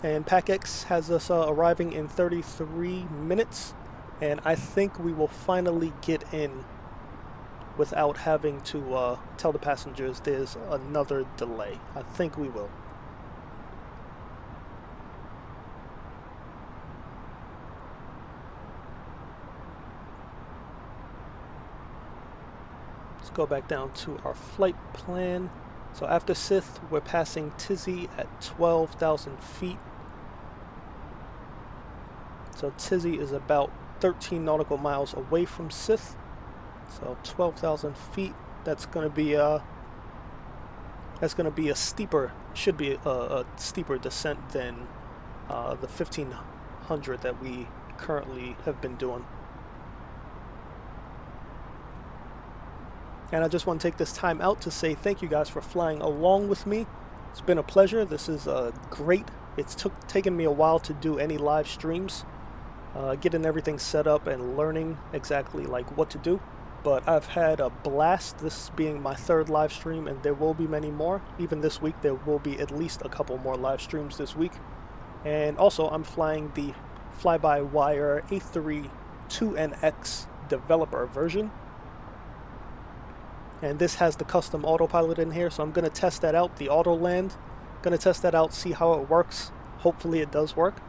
And PACX has us arriving in 33 minutes. And I think we will finally get in without having to tell the passengers there's another delay. I think we will. Let's go back down to our flight plan. So after Sith, we're passing Tizzy at 12,000 feet. So Tizzy is about 13 nautical miles away from Sith. So 12,000 feet. That's going to be a steeper, should be a steeper descent than the 1500 that we currently have been doing. And I just want to take this time out to say thank you guys for flying along with me. It's been a pleasure. This is great. It's taken me a while to do any live streams, getting everything set up and learning exactly like what to do. But I've had a blast, this being my third live stream, and there will be many more. Even this week, there will be at least a couple more live streams this week. And also, I'm flying the FlyByWire A32NX developer version. And this has the custom autopilot in here, so I'm going to test that out, the auto land. Going to test that out, see how it works. Hopefully it does work.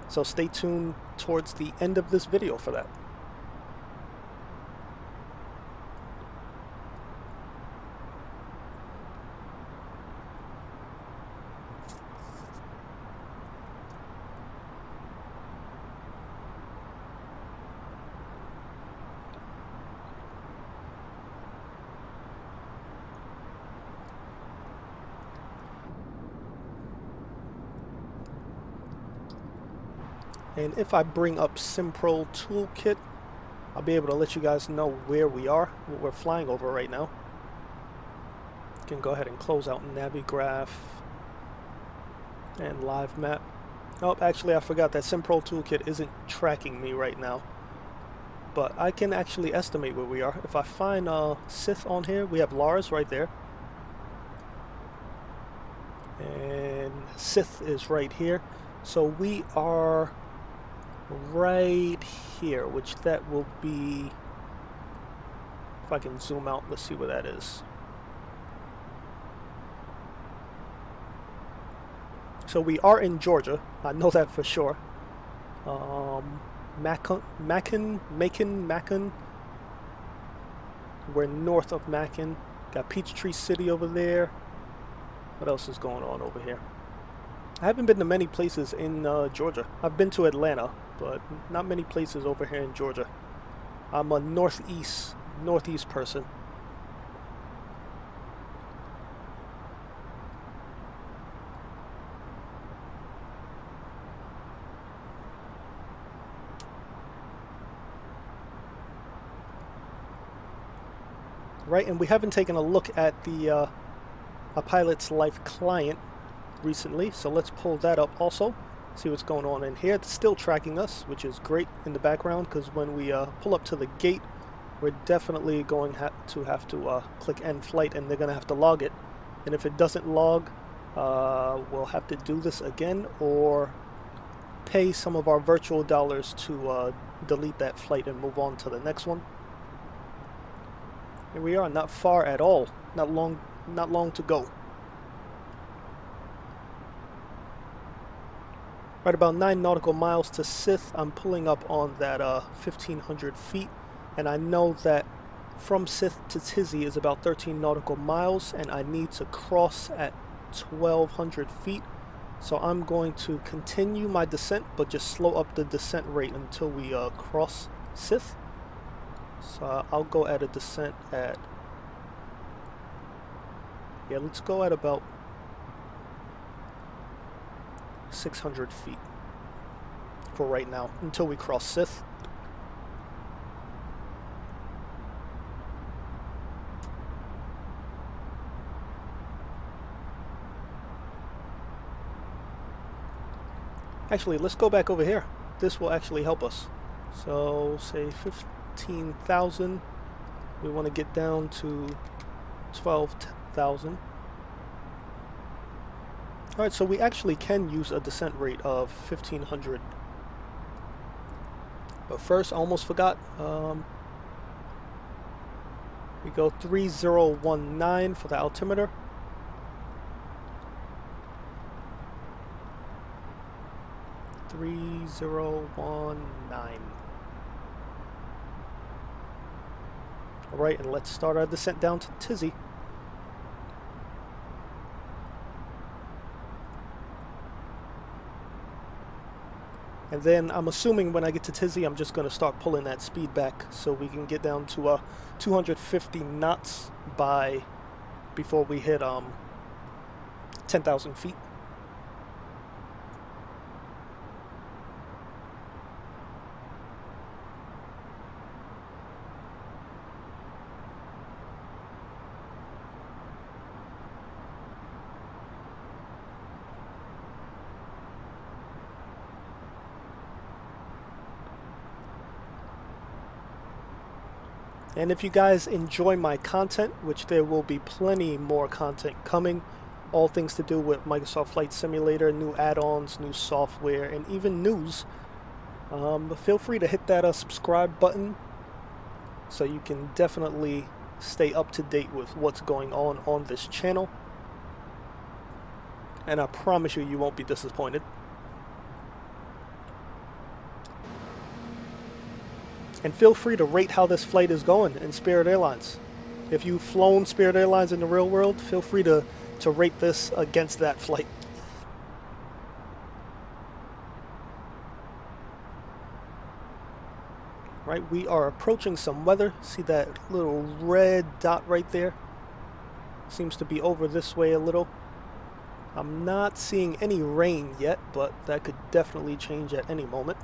So stay tuned towards the end of this video for that. And if I bring up SimPro Toolkit, I'll be able to let you guys know where we are, what we're flying over right now. You can go ahead and close out Navigraph and Live Map. Oh, actually I forgot that SimPro Toolkit isn't tracking me right now. But I can actually estimate where we are. If I find Sith on here, we have Lars right there. And Sith is right here. So we are right here, which that will be, if I can zoom out, let's see where that is. So we are in Georgia, I know that for sure. Macon, we're north of Macon. Got Peachtree City over there. What else is going on over here? I haven't been to many places in Georgia. I've been to Atlanta, but not many places over here in Georgia. I'm a northeast person. Right, and we haven't taken a look at the a Pilot's Life client recently, so let's pull that up also, see what's going on in here. It's still tracking us, which is great in the background, because when we pull up to the gate, we're definitely going to have to click end flight, and they're going to have to log it. And if it doesn't log, we'll have to do this again, or pay some of our virtual dollars to delete that flight and move on to the next one. Here we are, not far at all. Not long to go. Right about 9 nautical miles to Sith. I'm pulling up on that 1,500 feet, and I know that from Sith to Tizzy is about 13 nautical miles, and I need to cross at 1,200 feet. So I'm going to continue my descent, but just slow up the descent rate until we cross Sith. So I'll go at a descent at, yeah, let's go at about 600 feet for right now until we cross Sith. Actually, let's go back over here. This will actually help us. So say 15,000. We want to get down to 12,000. Alright, so we actually can use a descent rate of 1,500. But first, I almost forgot. We go 3019 for the altimeter. Alright, and let's start our descent down to Tizzy. And then I'm assuming when I get to Tizzy, I'm just going to start pulling that speed back so we can get down to 250 knots before we hit 10,000 feet. And if you guys enjoy my content, which there will be plenty more content coming, all things to do with Microsoft Flight Simulator, new add-ons, new software, and even news, feel free to hit that subscribe button so you can definitely stay up to date with what's going on this channel. And I promise you, you won't be disappointed. And feel free to rate how this flight is going in Spirit Airlines. If you've flown Spirit Airlines in the real world, feel free to rate this against that flight. Right, we are approaching some weather. See that little red dot right there? Seems to be over this way a little. I'm not seeing any rain yet, but that could definitely change at any moment.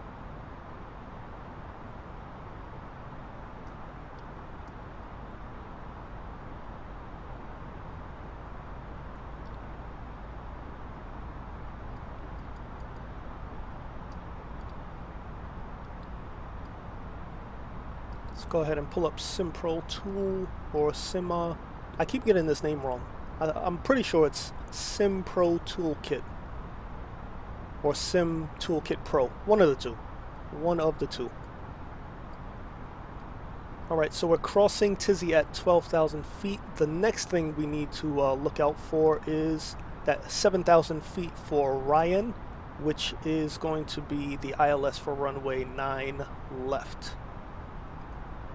Go ahead and pull up SimPro Tool or Sima. I keep getting this name wrong. I'm pretty sure it's SimPro Toolkit or Sim Toolkit Pro. One of the two. One of the two. Alright, so we're crossing Tizzy at 12,000 feet. The next thing we need to look out for is that 7,000 feet for Ryan, which is going to be the ILS for runway 9 left.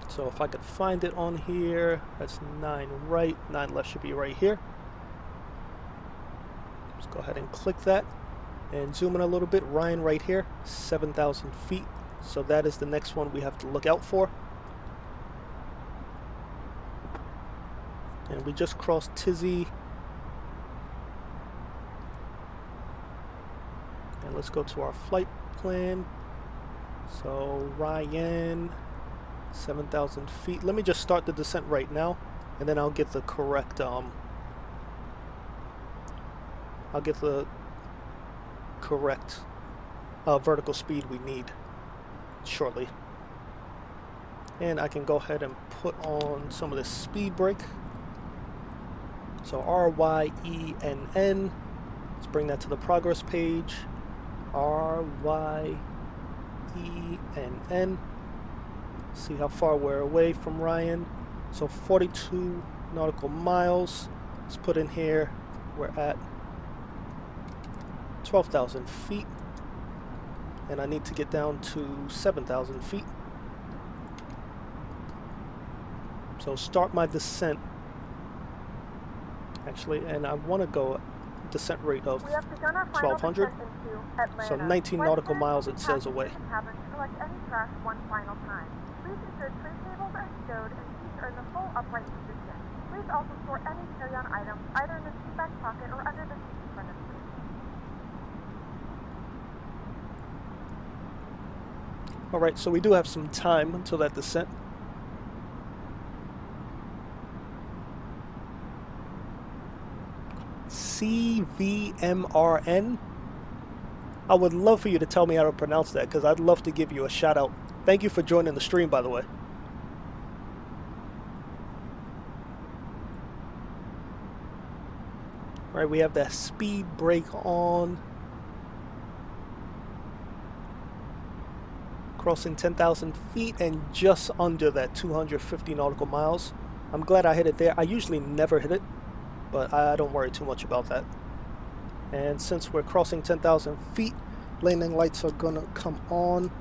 So if I could find it on here, that's 9 right, 9 left should be right here. Let's go ahead and click that and zoom in a little bit. Ryan right here, 7,000 feet. So that is the next one we have to look out for. And we just crossed Tizzy. And let's go to our flight plan. So Ryan, 7,000 feet. Let me just start the descent right now, and then I'll get the correct vertical speed we need shortly. And I can go ahead and put on some of this speed brake. So RYENN. Let's bring that to the progress page. RYENN. See how far we're away from Ryan. So 42 nautical miles. Let's put in here we're at 12,000 feet. And I need to get down to 7,000 feet. So start my descent. Actually, and I want to go descent rate of 1,200. So 19 nautical miles it says away. Collect any trash one final time. Please ensure tray tables are stowed and seats are in the full upright position. Please also store any carry-on items either in the seat back pocket or under the seat in front of you. Alright, so we do have some time until that descent. CVMRN. I would love for you to tell me how to pronounce that, because I'd love to give you a shout out. Thank you for joining the stream, by the way. Alright, we have that speed brake on. Crossing 10,000 feet and just under that 250 nautical miles. I'm glad I hit it there. I usually never hit it, but I don't worry too much about that. And since we're crossing 10,000 feet, landing lights are gonna come on.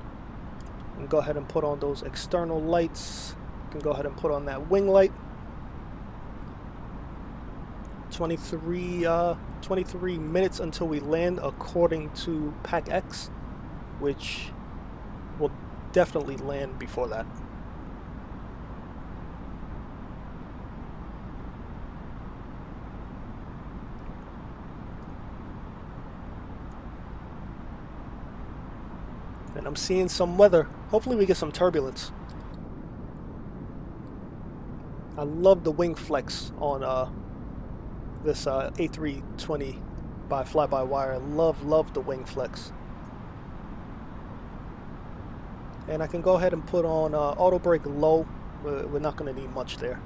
And go ahead and put on those external lights. You can go ahead and put on that wing light. 23 minutes until we land according to PAC-X, which will definitely land before that. And I'm seeing some weather. Hopefully we get some turbulence. I love the wing flex on this A320 by FlyByWire. Love the wing flex. And I can go ahead and put on auto brake low. We're not going to need much there.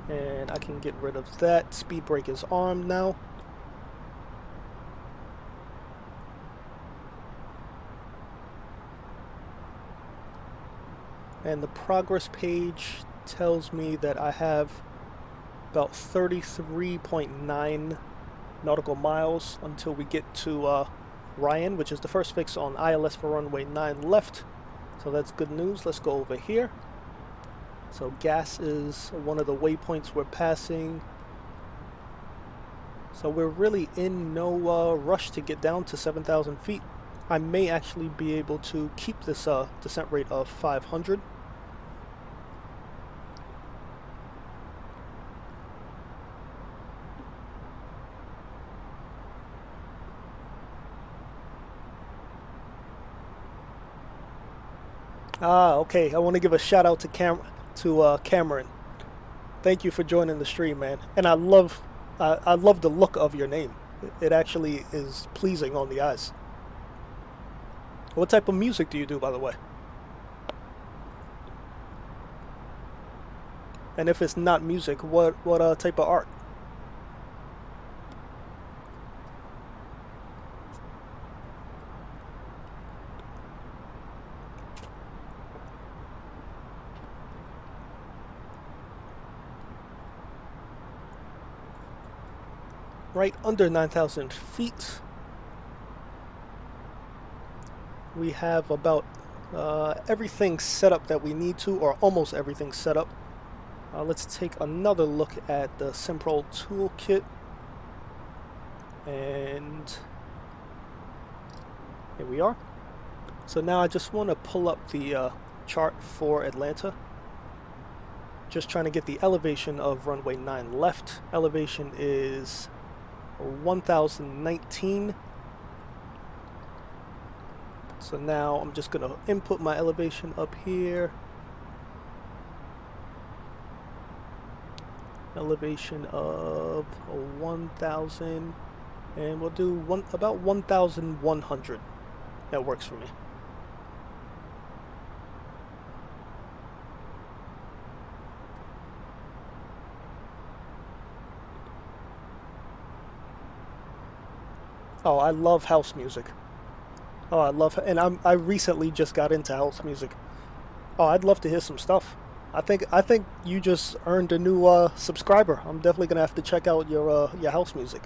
And I can get rid of that. Speed brake is armed now. And the progress page tells me that I have about 33.9 nautical miles until we get to Ryan, which is the first fix on ILS for runway 9 left. So that's good news. Let's go over here. So gas is one of the waypoints we're passing. So we're really in no rush to get down to 7,000 feet. I may actually be able to keep this descent rate of 500. Okay. I want to give a shout out to Cameron. Thank you for joining the stream, man. And I love the look of your name. It actually is pleasing on the eyes. What type of music do you do, by the way? And if it's not music, what type of art? Right under 9,000 feet. We have about everything set up that we need to, or almost everything set up. Let's take another look at the Simprol toolkit. And here we are. So now I just want to pull up the chart for Atlanta. Just trying to get the elevation of runway 9 left. Elevation is 1,019. So now I'm just going to input my elevation up here. Elevation of 1,000, and we'll do about 1,100. That works for me. Oh, I love house music. Oh, I love, and I recently just got into house music. Oh, I'd love to hear some stuff. I think you just earned a new subscriber. I'm definitely gonna have to check out your house music.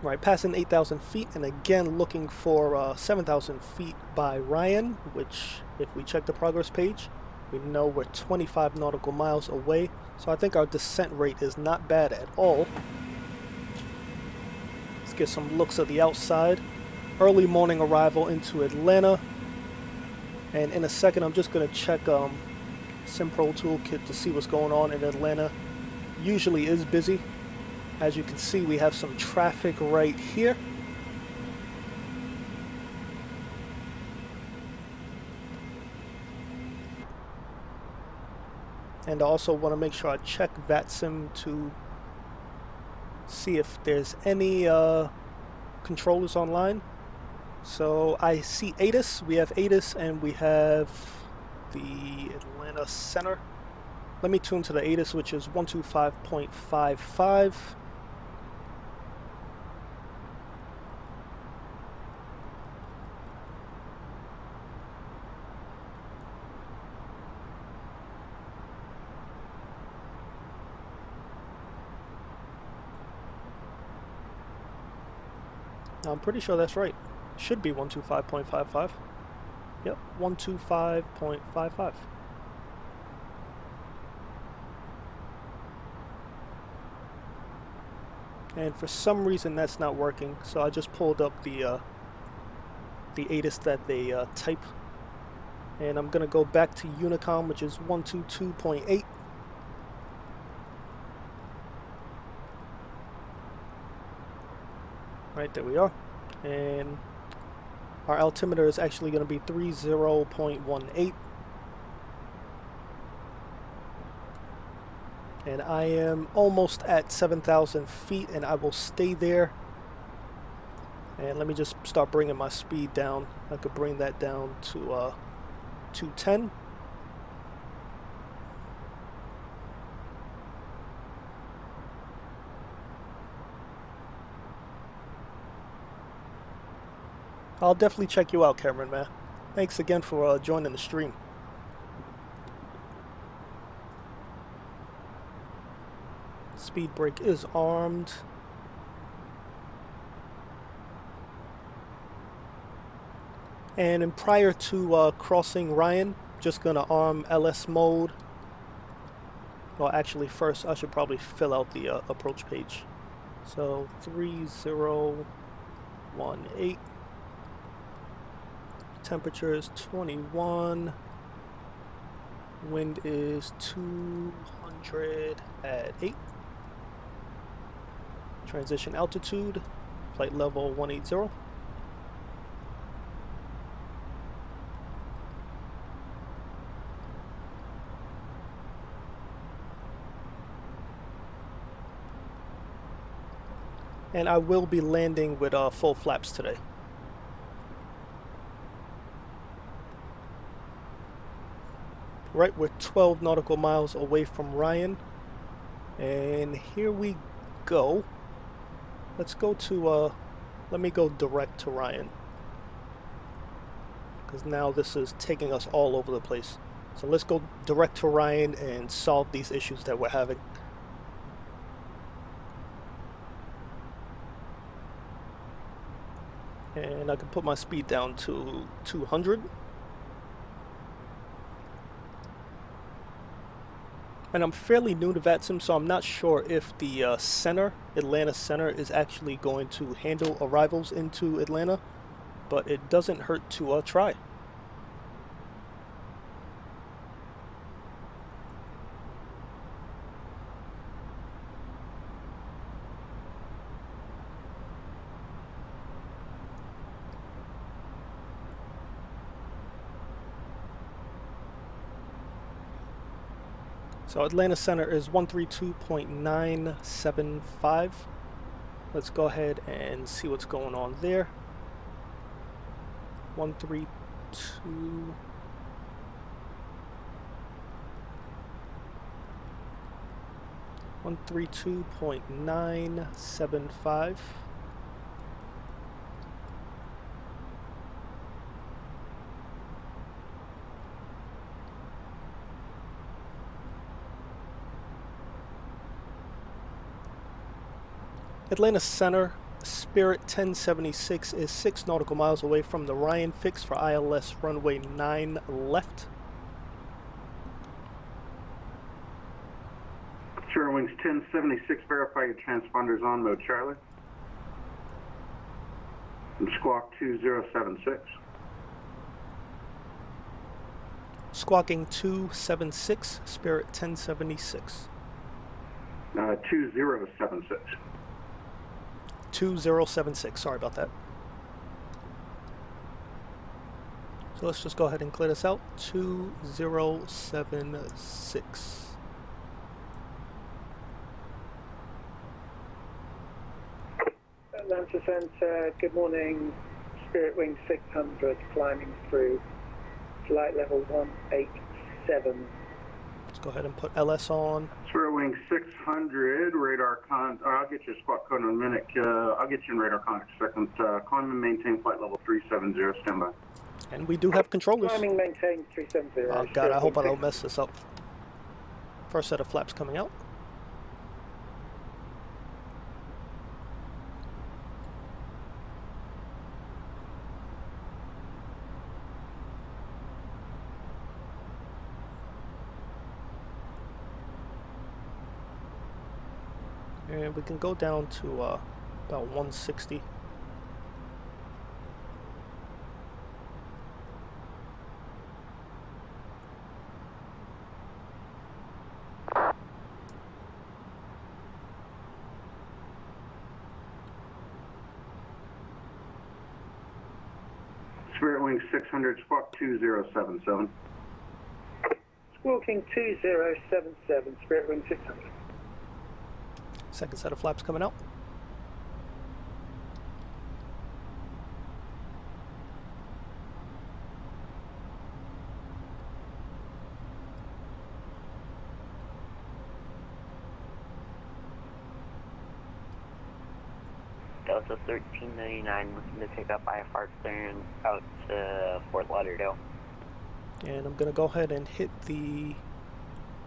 Right, passing 8,000 feet, and again looking for 7,000 feet by Ryan, which, if we check the progress page, we know we're 25 nautical miles away. So I think our descent rate is not bad at all. Let's get some looks at the outside. Early morning arrival into Atlanta. And in a second, I'm just going to check SimPro Toolkit to see what's going on in Atlanta. Usually is busy. As you can see, we have some traffic right here. And I also want to make sure I check VATSIM to see if there's any controllers online. So I see ADIS, we have ADIS, and we have the Atlanta Center. Let me tune to the ADIS, which is 125.55. I'm pretty sure that's right. Should be 125.55. Yep, 125.55. And for some reason that's not working, so I just pulled up the ADIS that they type. And I'm gonna go back to Unicom, which is 122.8. Right, there we are. And our altimeter is actually going to be 30.18. And I am almost at 7,000 feet, and I will stay there. And let me just start bringing my speed down. I could bring that down to 210. I'll definitely check you out, Cameron, man. Thanks again for joining the stream. Speed brake is armed. And prior to crossing Ryan, just gonna arm LS mode. Well, actually, first I should probably fill out the approach page. So 3018. Temperature is 21. Wind is 200 at 8. Transition altitude, flight level 180. And I will be landing with full flaps today. Right, we're 12 nautical miles away from Ryan. And here we go. Let's go to, let me go direct to Ryan. Because now this is taking us all over the place. So let's go direct to Ryan and solve these issues that we're having. And I can put my speed down to 200. And I'm fairly new to VATSIM, so I'm not sure if the center, Atlanta Center, is actually going to handle arrivals into Atlanta, but it doesn't hurt to try. So Atlanta Center is 132.975. Let's go ahead and see what's going on there. 132. 132.975. Atlanta Center, Spirit 1076 is 6 nautical miles away from the Ryan fix for ILS runway 9 left. Spirit Wings 1076, verify your transponders on mode Charlie. And squawk 2076. Squawking 276, Spirit 1076. 2076. 2076, sorry about that. So let's just go ahead and clear this out. 2076. Atlanta Center, good morning. Spirit Wing 600 climbing through flight level 187. Let's go ahead and put LS on. Spirit Wing 600, radar I'll get your squawk code in a minute. I'll get you in radar contact second. Climb and maintain flight level 370, standby. And we do have controllers. Climbing maintain 370. Oh god, I hope I don't mess this up. First set of flaps coming out. And we can go down to about 160. Spirit Wing 600, squawk 2077. Squawking 2077, Spirit Wing 600. Second set of flaps coming out. Delta 1399 looking to pick up IFR clearance out to Fort Lauderdale. And I'm going to go ahead and hit the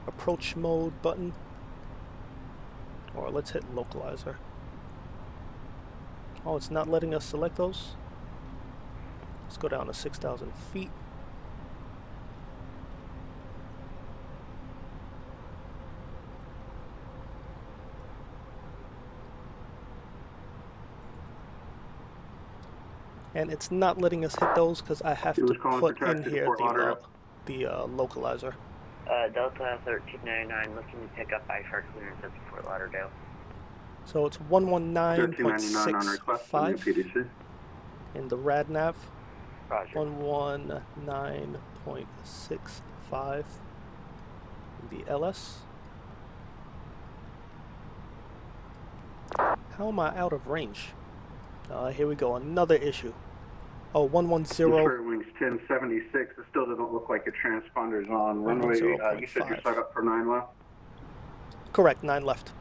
approach mode button. Or let's hit localizer. Oh, it's not letting us select those. Let's go down to 6,000 feet. And it's not letting us hit those because I have to put in here the localizer. Delta 1399 looking to pick up IFR clearance at Fort Lauderdale. So it's 119.65 in the rad nav. Roger. 119.65 in the LS. How am I out of range? Here we go, another issue. Oh, 110. Spirit Wings 1076. It still doesn't look like your transponder's on. Runway, you said you're set up for 9 left? Correct, 9 left.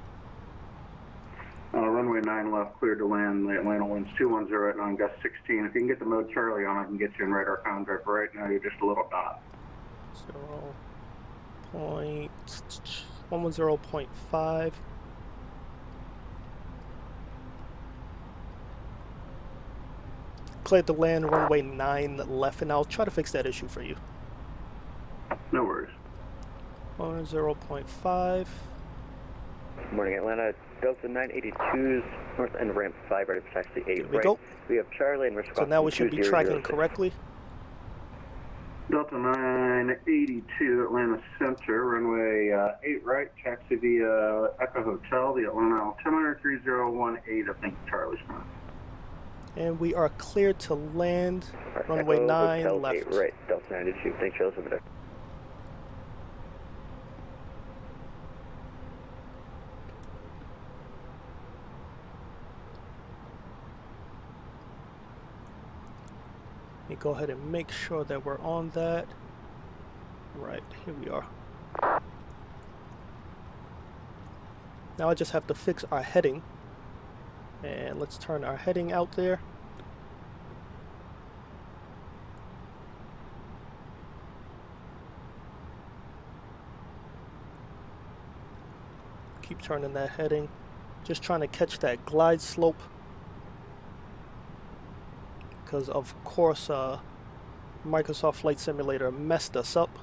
Runway 9 left, cleared to land. The Atlanta winds 210 at 9, gust 16. If you can get the mode Charlie on, I can get you in radar contact. Right now, you're just a little dot. 110.5. Cleared to land, runway 9 left, and I'll try to fix that issue for you. No worries. 0.5. Morning, Atlanta. Delta 982's north end ramp 5 right, it's actually 8 Here we right. go. We have Charlie and we're So now we should be tracking correctly. Delta 982, Atlanta Center, runway 8 right, taxi via Echo Hotel, the Atlanta altimeter 3018, I think Charlie's going. And we are cleared to land, Right, runway Echo 9 Hotel, left. 8 right, Delta 982. Thanks, Charlie, over there. Let me go ahead and make sure that we're on that. Right, here we are. Now I just have to fix our heading. And let's turn our heading out there. Keep turning that heading. Just trying to catch that glide slope. Because of course Microsoft Flight Simulator messed us up.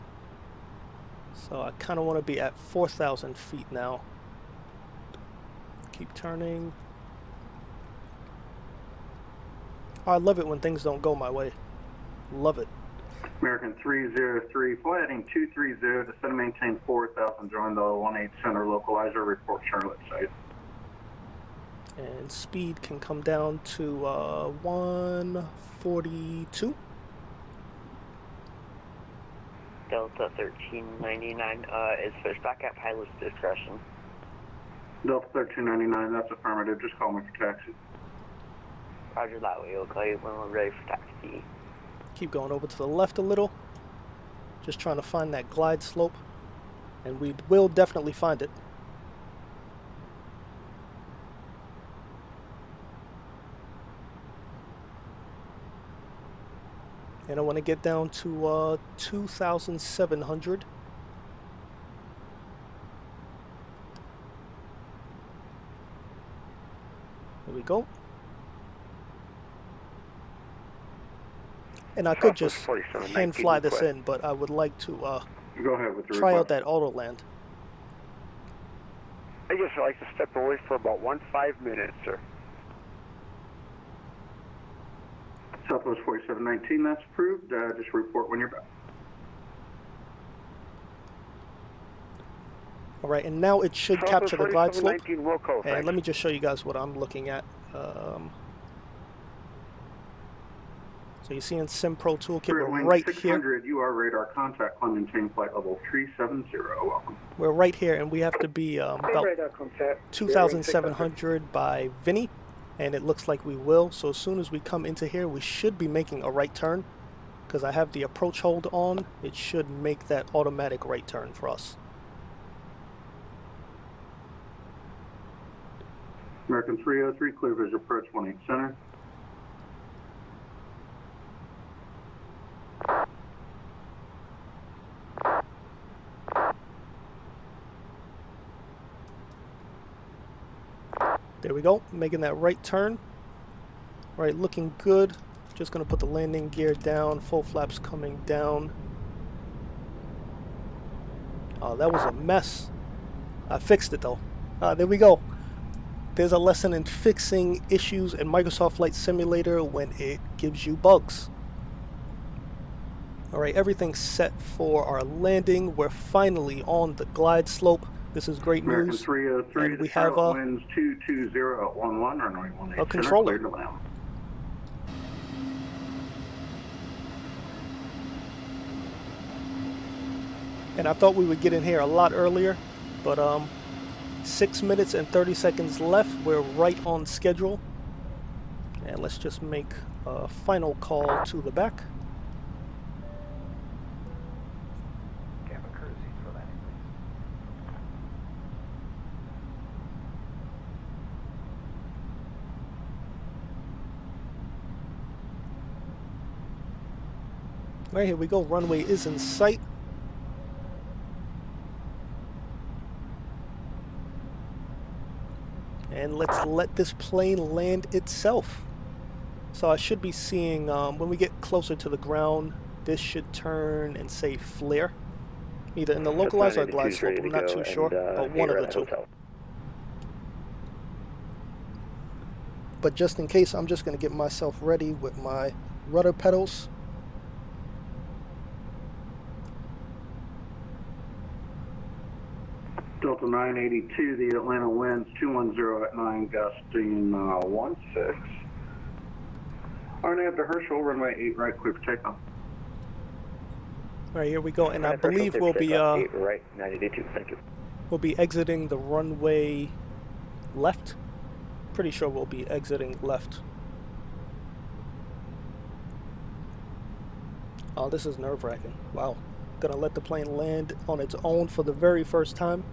So I kind of want to be at 4,000 feet now. Keep turning. Oh, I love it when things don't go my way. Love it. American 303, flight heading 230, descend and maintain 4,000, join the 18 center localizer, report Charlotte site. And speed can come down to 142. Delta 1399 is pushed back at pilot's discretion. Delta 1399, that's affirmative. Just call me for taxi. Roger that, we'll call you when we're ready for taxi. Keep going over to the left a little. Just trying to find that glide slope. And we will definitely find it. And I want to get down to 2,700. There we go. And I could just hand fly this in, but I would like to Go ahead with the try out report. that auto land. I just like to step away for about 5 minutes, sir. Southwest 4719, that's approved. Just report when you're back. All right, and now it should capture the glide slope. 4719 Wilco, And thanks. let me just show you guys what I'm looking at. So you see in Sim Pro Toolkit, Spirit we're Wing right here. 600, UR radar contact, climb maintain flight level 370. Welcome. We're right here, and we have to be about Radar contact. 2,700 by Vinny, and it looks like we will. So as soon as we come into here, we should be making a right turn, because I have the approach hold on. It should make that automatic right turn for us. American 303, clear visual approach 18 center. There we go, making that right turn. All right, looking good. Just gonna put the landing gear down, full flaps coming down. Oh, that was a mess. I fixed it though. There we go. There's a lesson in fixing issues in Microsoft Flight Simulator when it gives you bugs. All right, everything's set for our landing. We're finally on the glide slope. This is great American news. 303, And we to have Charlotte winds 220 at 11, runway 18 a controller. cleared to land. And I thought we would get in here a lot earlier, but 6 minutes and 30 seconds left. We're right on schedule. And let's just make a final call to the back. Right, here we go. Runway is in sight. And let's let this plane land itself. So I should be seeing, when we get closer to the ground, this should turn and say flare. Either in the localizer or glide slope, I'm not too sure, but one of the two. But just in case, I'm just going to get myself ready with my rudder pedals. Delta 982, the Atlanta winds 210 at 9, gusting 16. RNAV to Herschel, runway 8 right, clear for takeoff. All right, here we go, and I believe we'll be right, 982, thank you. we'll be exiting the runway left. Pretty sure we'll be exiting left. Oh, this is nerve-wracking. Wow. Gonna let the plane land on its own for the very first time.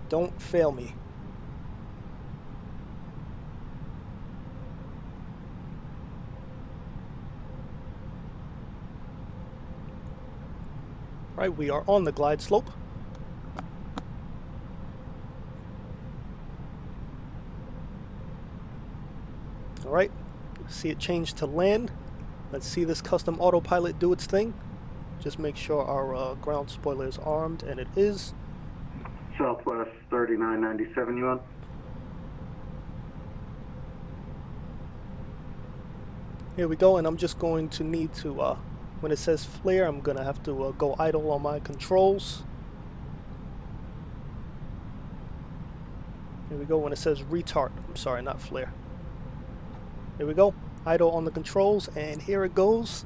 Don't fail me. Right, we are on the glide slope. Alright, see it change to land. Let's see this custom autopilot do its thing. Just make sure our ground spoiler is armed, and it is. Southwest 3997, you on? Here we go, and I'm just going to need to, when it says flare, I'm going to have to go idle on my controls. Here we go, when it says retard. I'm sorry, not flare. Here we go, idle on the controls, and here it goes.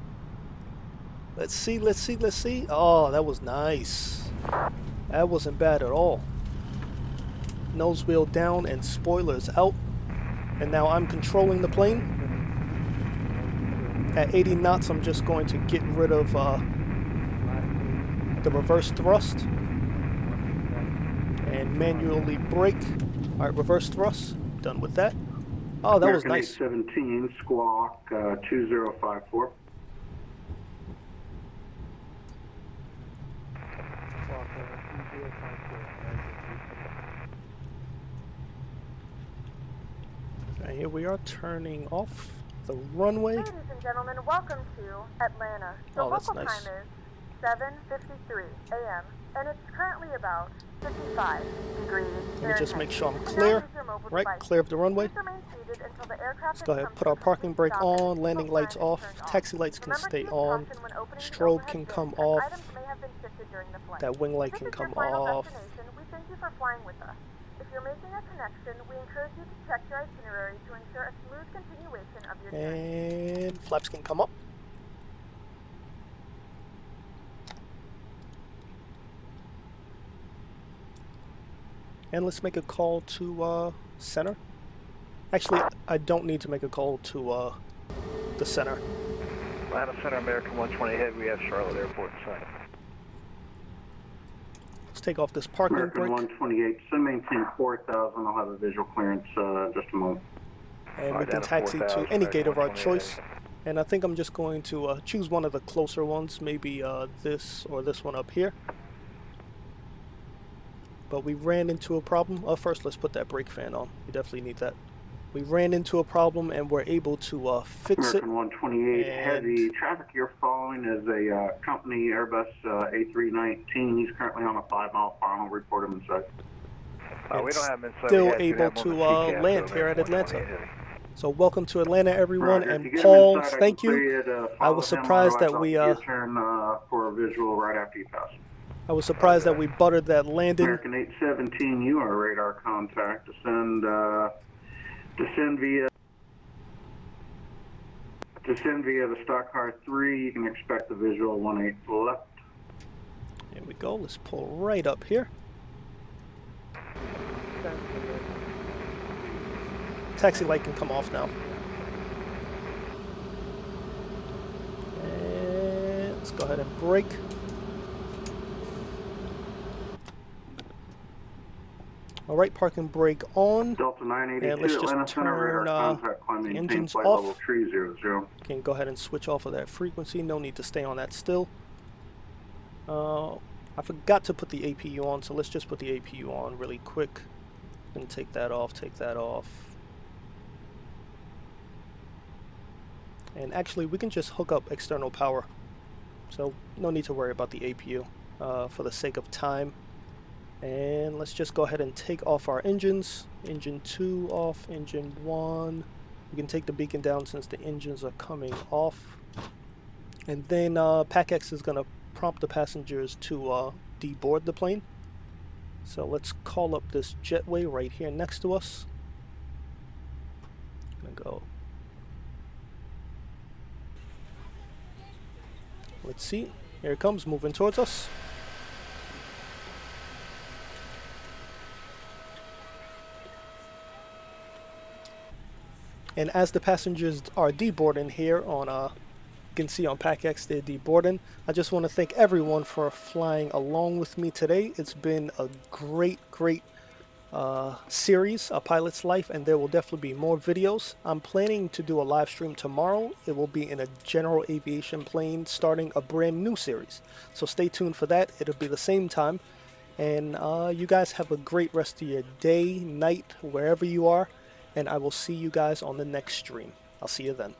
Let's see, let's see, let's see. Oh, that was nice. That wasn't bad at all. Nose wheel down and spoilers out. And now I'm controlling the plane. At 80 knots, I'm just going to get rid of the reverse thrust. And manually brake. Alright, reverse thrust. Done with that. Oh, that was nice. American 817, squawk 2054. Right, here we are turning off the runway. Ladies and gentlemen, welcome to Atlanta. The that's local nice. time is 7:53 a.m. and it's currently about 55 degrees. Let me just make sure I'm clear. Right, clear of the runway. Let's go ahead, put our parking brake on, landing lights off, taxi lights can stay on, strobe can come off, that wing light can come off. We thank you for flying with us. If you're making a connection, we encourage you to check your itinerary to ensure a smooth continuation of your journey. And flaps can come up. And let's make a call to center. Actually, I don't need to make a call to the center. Atlanta Center, American 120 ahead. We have Charlotte Airport in sight. Let's take off this parking American brake. 128, so maintain 4,000. I'll have a visual clearance just a moment. And we can taxi to any gate of our choice. And I think I'm just going to choose one of the closer ones, maybe this or this one up here. But we ran into a problem. First, let's put that brake fan on. We definitely need that. We ran into a problem and we're able to fix American it. 128, heavy traffic you're following is a company Airbus A319. He's currently on a 5-mile final. Report him inside. We don't have him inside. Still able to land here at Atlanta. So welcome to Atlanta, everyone. And Paul, thank you. I was surprised that we turn for a visual right after you pass. I was surprised that we buttered that landing. American 817, you are radar contact. Descend via the stock car 3. You can expect the visual 18 left. Here we go. Let's pull right up here. Taxi light can come off now. And let's go ahead and brake. Alright, parking brake on. Delta 982, and let's just Atlanta Center, turn the engines off. Level 300. Can go ahead and switch off of that frequency. No need to stay on that still. I forgot to put the APU on, so let's just put the APU on really quick. And take that off, take that off. And actually, we can just hook up external power. So, no need to worry about the APU for the sake of time. And let's just go ahead and take off our engines. Engine 2 off, engine 1. We can take the beacon down since the engines are coming off. And then PACX is going to prompt the passengers to deboard the plane. So let's call up this jetway right here next to us. Gonna go. Let's see. Here it comes, moving towards us. And as the passengers are deboarding here on, you can see on PACX they're deboarding. I just want to thank everyone for flying along with me today. It's been a great series, A Pilot's Life, and there will definitely be more videos. I'm planning to do a live stream tomorrow. It will be in a general aviation plane starting a brand new series. So stay tuned for that. It'll be the same time. And you guys have a great rest of your day, night, wherever you are. And I will see you guys on the next stream. I'll see you then.